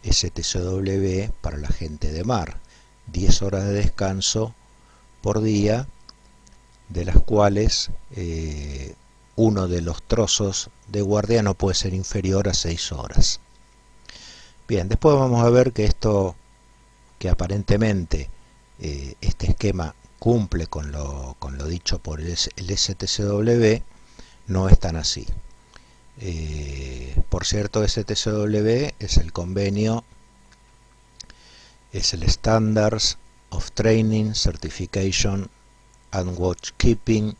S1: STCW para la gente de mar. 10 horas de descanso por día, de las cuales uno de los trozos de guardia no puede ser inferior a 6 horas. Bien, después vamos a ver que esto, que aparentemente este esquema cumple con lo dicho por el STCW, no es tan así. Por cierto, STCW es el convenio, es el Standards of Training, Certification and Watchkeeping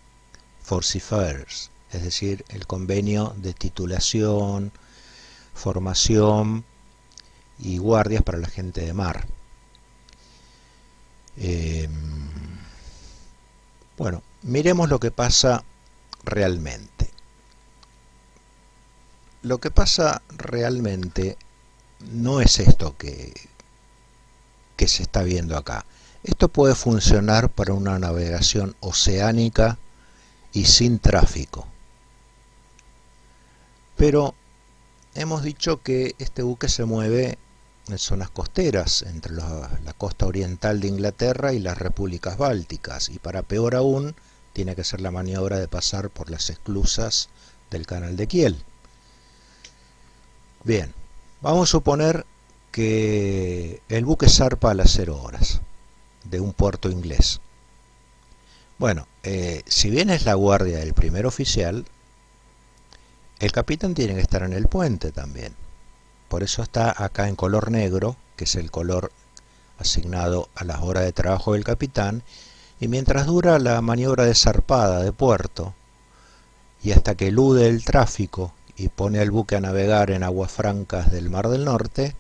S1: for Seafarers, es decir, el convenio de titulación, formación y guardias para la gente de mar. Bueno, miremos lo que pasa realmente. Lo que pasa realmente no es esto que se está viendo acá. Esto puede funcionar para una navegación oceánica y sin tráfico. Pero hemos dicho que este buque se mueve en zonas costeras, entre la costa oriental de Inglaterra y las repúblicas bálticas, y para peor aún, tiene que hacer la maniobra de pasar por las esclusas del canal de Kiel. Bien, vamos a suponer que el buque zarpa a las 0 horas de un puerto inglés. Bueno, si bien es la guardia del primer oficial, el capitán tiene que estar en el puente también. Por eso está acá en color negro, que es el color asignado a las horas de trabajo del capitán, y mientras dura la maniobra de zarpada de puerto, y hasta que elude el tráfico y pone al buque a navegar en aguas francas del Mar del Norte,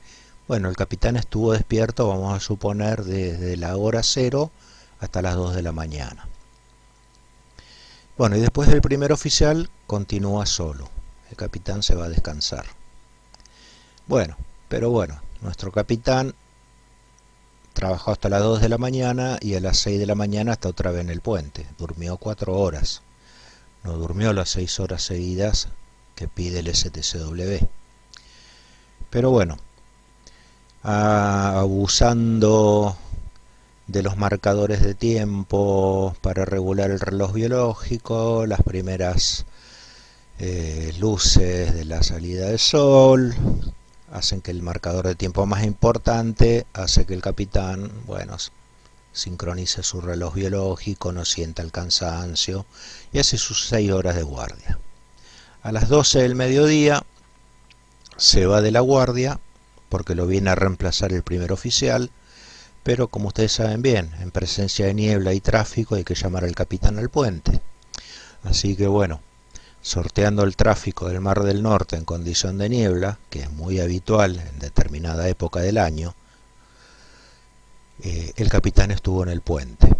S1: bueno, el capitán estuvo despierto, vamos a suponer, desde la hora 0 hasta las 2 de la mañana. Bueno, y después del primer oficial continúa solo. El capitán se va a descansar. Bueno, nuestro capitán trabajó hasta las 2 de la mañana y a las 6 de la mañana está otra vez en el puente. Durmió 4 horas. No durmió las 6 horas seguidas que pide el STCW. Pero bueno, abusando de los marcadores de tiempo para regular el reloj biológico, las primeras luces de la salida del sol hacen que el marcador de tiempo más importante hace que el capitán, bueno, sincronice su reloj biológico, no sienta el cansancio y hace sus 6 horas de guardia. A las 12 del mediodía se va de la guardia porque lo viene a reemplazar el primer oficial, pero como ustedes saben bien, en presencia de niebla y tráfico hay que llamar al capitán al puente. Así que bueno, sorteando el tráfico del Mar del Norte en condición de niebla, que es muy habitual en determinada época del año, el capitán estuvo en el puente.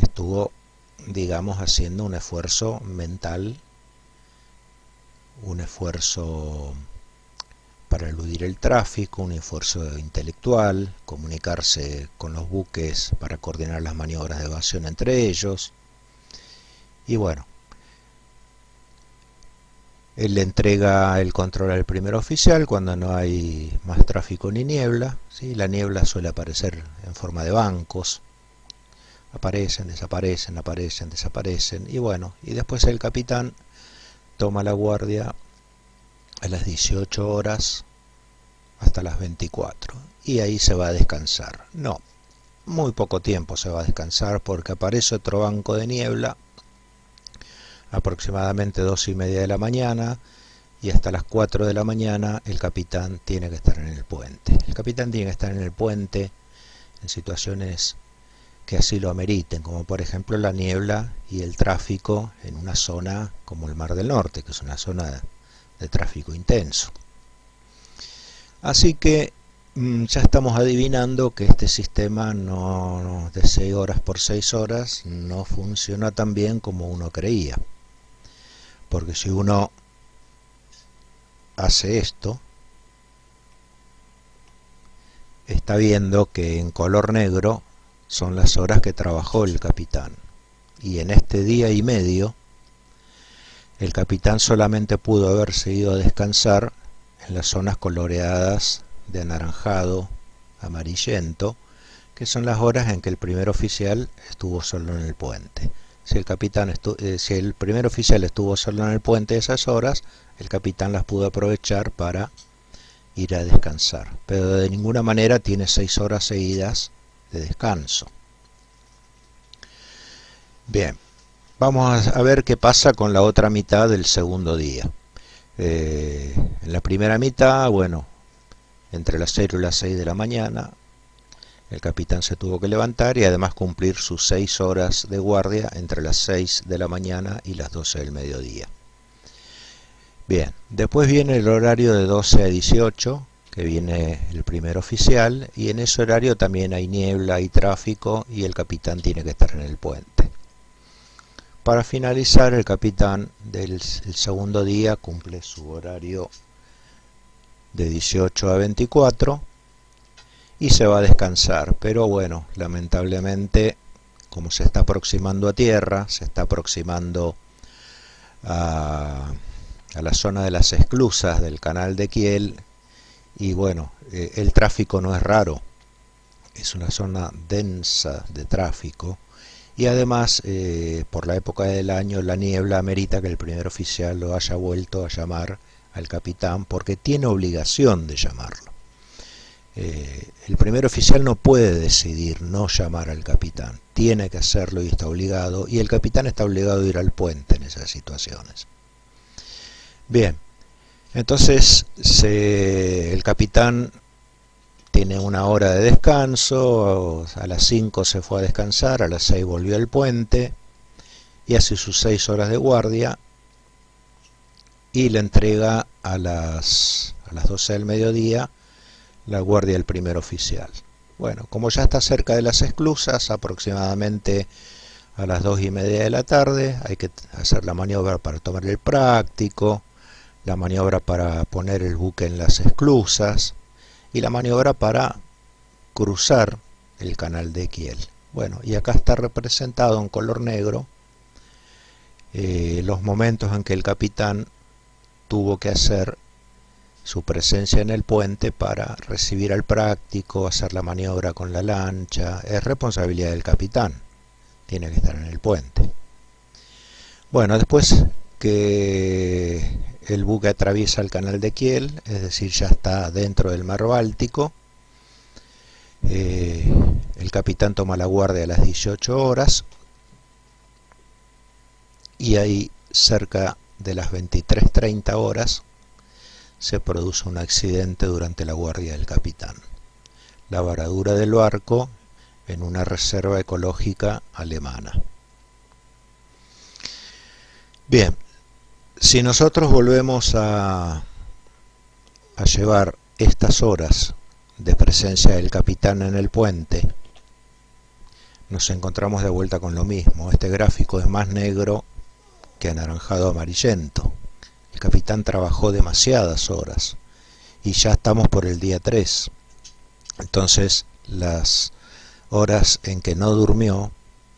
S1: Estuvo, digamos, haciendo un esfuerzo mental, un esfuerzo para eludir el tráfico, un esfuerzo intelectual, comunicarse con los buques para coordinar las maniobras de evasión entre ellos. Y bueno, él le entrega el control al primer oficial cuando no hay más tráfico ni niebla, ¿sí? La niebla suele aparecer en forma de bancos, aparecen, desaparecen, aparecen, desaparecen, y bueno, y después el capitán toma la guardia a las 18 horas hasta las 24 y ahí se va a descansar. No, muy poco tiempo se va a descansar porque aparece otro banco de niebla aproximadamente 2:30 de la mañana y hasta las 4 de la mañana el capitán tiene que estar en el puente. El capitán tiene que estar en el puente en situaciones que así lo ameriten, como por ejemplo la niebla y el tráfico en una zona como el Mar del Norte, que es una zona de tráfico intenso. Así que ya estamos adivinando que este sistema de 6 horas por 6 horas no funciona tan bien como uno creía. Porque si uno hace esto, está viendo que en color negro son las horas que trabajó el capitán. Y en este día y medio, el capitán solamente pudo haberse ido a descansar en las zonas coloreadas de anaranjado, amarillento, que son las horas en que el primer oficial estuvo solo en el puente. Si el primer oficial estuvo solo en el puente esas horas, el capitán las pudo aprovechar para ir a descansar. Pero de ninguna manera tiene 6 horas seguidas de descanso. Bien, vamos a ver qué pasa con la otra mitad del segundo día. En la primera mitad, bueno, entre las 0 y las 6 de la mañana, el capitán se tuvo que levantar y además cumplir sus 6 horas de guardia entre las 6 de la mañana y las 12 del mediodía. Bien, después viene el horario de 12 a 18, que viene el primer oficial, y en ese horario también hay niebla, hay tráfico y el capitán tiene que estar en el puente. Para finalizar, el capitán del segundo día cumple su horario de 18 a 24 y se va a descansar, pero bueno, lamentablemente, como se está aproximando a tierra, se está aproximando a la zona de las esclusas del canal de Kiel, y bueno, el tráfico no es raro, es una zona densa de tráfico, y además por la época del año la niebla amerita que el primer oficial lo haya vuelto a llamar al capitán porque tiene obligación de llamarlo. El primer oficial no puede decidir no llamar al capitán, tiene que hacerlo y está obligado, y el capitán está obligado a ir al puente en esas situaciones. Bien, entonces el capitán tiene una hora de descanso, a las 5 se fue a descansar, a las 6 volvió al puente y hace sus 6 horas de guardia y le entrega a las 12 del mediodía la guardia del primer oficial. Bueno, como ya está cerca de las esclusas, aproximadamente a las 2:30 de la tarde, hay que hacer la maniobra para tomar el práctico, la maniobra para poner el buque en las esclusas y la maniobra para cruzar el canal de Kiel. Bueno, y acá está representado en color negro los momentos en que el capitán tuvo que hacer su presencia en el puente para recibir al práctico, hacer la maniobra con la lancha. Es responsabilidad del capitán, tiene que estar en el puente. Bueno, después que el buque atraviesa el canal de Kiel, es decir, ya está dentro del mar Báltico, el capitán toma la guardia a las 18 horas y ahí cerca de las 23:30 horas se produce un accidente durante la guardia del capitán. La varadura del barco en una reserva ecológica alemana. Bien, si nosotros volvemos a llevar estas horas de presencia del capitán en el puente, nos encontramos de vuelta con lo mismo. Este gráfico es más negro que anaranjado amarillento. El capitán trabajó demasiadas horas y ya estamos por el día 3. Entonces las horas en que no durmió,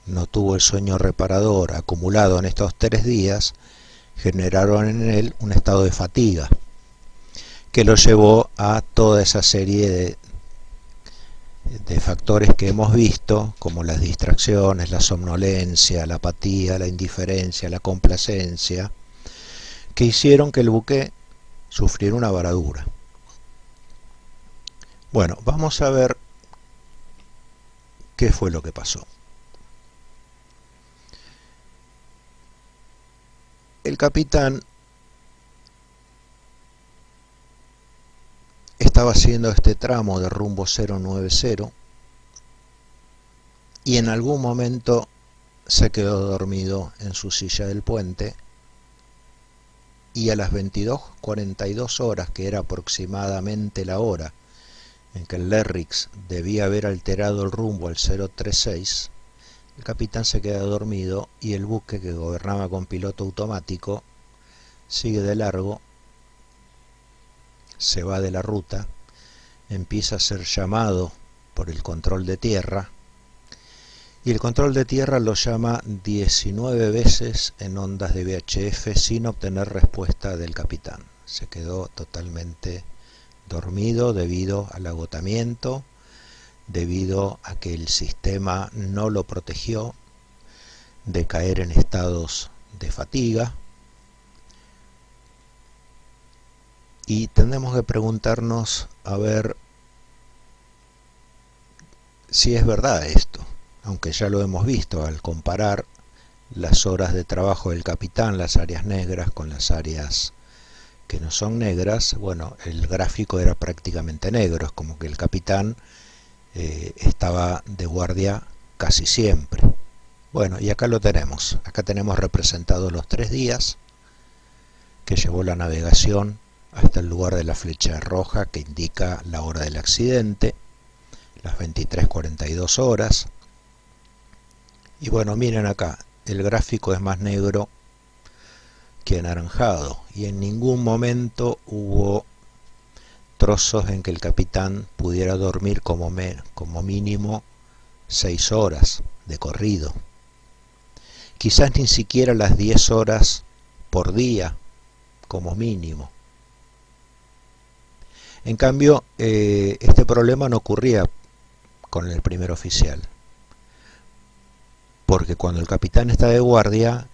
S1: no tuvo el sueño reparador acumulado en estos 3 días, generaron en él un estado de fatiga que lo llevó a toda esa serie de factores que hemos visto, como las distracciones, la somnolencia, la apatía, la indiferencia, la complacencia, que hicieron que el buque sufriera una varadura. Bueno, vamos a ver ¿Qué fue lo que pasó? El capitán estaba haciendo este tramo de rumbo 090 y en algún momento se quedó dormido en su silla del puente, y a las 22:42 horas, que era aproximadamente la hora en que el Lerrix debía haber alterado el rumbo al 036, el capitán se queda dormido y el buque, que gobernaba con piloto automático, sigue de largo, se va de la ruta, empieza a ser llamado por el control de tierra, y el control de tierra lo llama 19 veces en ondas de VHF sin obtener respuesta del capitán. Se quedó totalmente dormido debido al agotamiento, debido a que el sistema no lo protegió de caer en estados de fatiga. Y tenemos que preguntarnos a ver si es verdad esto, aunque ya lo hemos visto al comparar las horas de trabajo del capitán, las áreas negras con las áreas que no son negras. Bueno, el gráfico era prácticamente negro, es como que el capitán estaba de guardia casi siempre. Bueno, y acá lo tenemos, acá tenemos representados los 3 días que llevó la navegación hasta el lugar de la flecha roja que indica la hora del accidente, las 23:42 horas. Y bueno, miren acá, el gráfico es más negro que anaranjado, y en ningún momento hubo trozos en que el capitán pudiera dormir como mínimo 6 horas de corrido. Quizás ni siquiera las 10 horas por día como mínimo. En cambio, este problema no ocurría con el primer oficial, porque cuando el capitán está de guardia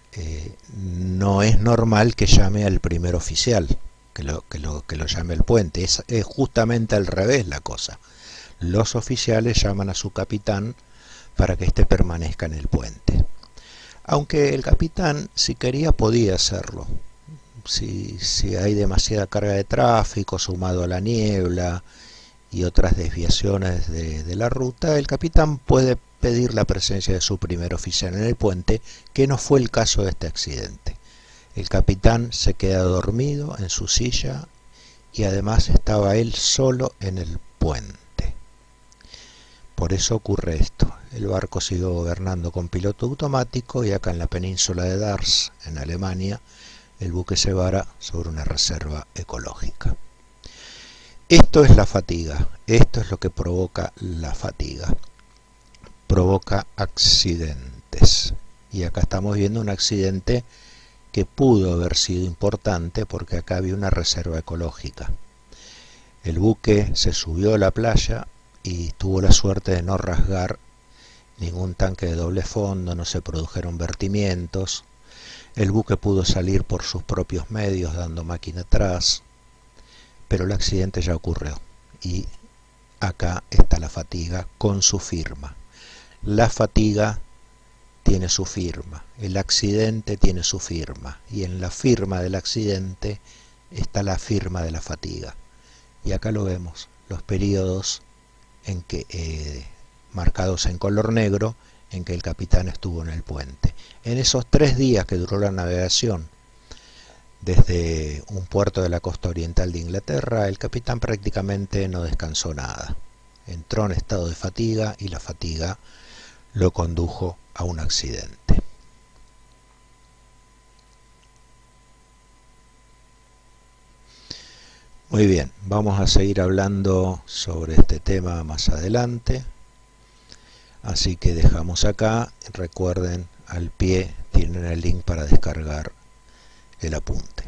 S1: no es normal que llame al primer oficial, que lo llame al puente. Es justamente al revés la cosa. Los oficiales llaman a su capitán para que éste permanezca en el puente. Aunque el capitán, si quería, podía hacerlo. Si hay demasiada carga de tráfico sumado a la niebla y otras desviaciones de la ruta, el capitán puede pedir la presencia de su primer oficial en el puente, que no fue el caso de este accidente. El capitán se queda dormido en su silla y además estaba él solo en el puente. Por eso ocurre esto. El barco siguió gobernando con piloto automático, y acá en la península de Dars, en Alemania, el buque se vara sobre una reserva ecológica. Esto es la fatiga, esto es lo que provoca la fatiga. Provoca accidentes. Y acá estamos viendo un accidente que pudo haber sido importante, porque acá había una reserva ecológica. El buque se subió a la playa y tuvo la suerte de no rasgar ningún tanque de doble fondo, no se produjeron vertimientos. El buque pudo salir por sus propios medios dando máquina atrás, pero el accidente ya ocurrió, y acá está la fatiga con su firma. La fatiga tiene su firma, el accidente tiene su firma, y en la firma del accidente está la firma de la fatiga. Y acá lo vemos, los periodos en que marcados en color negro, en que el capitán estuvo en el puente. En esos 3 días que duró la navegación desde un puerto de la costa oriental de Inglaterra, el capitán prácticamente no descansó nada. Entró en estado de fatiga y la fatiga lo condujo a un accidente. Muy bien, vamos a seguir hablando sobre este tema más adelante. Así que dejamos acá. Recuerden, al pie tienen el link para descargar el apunte.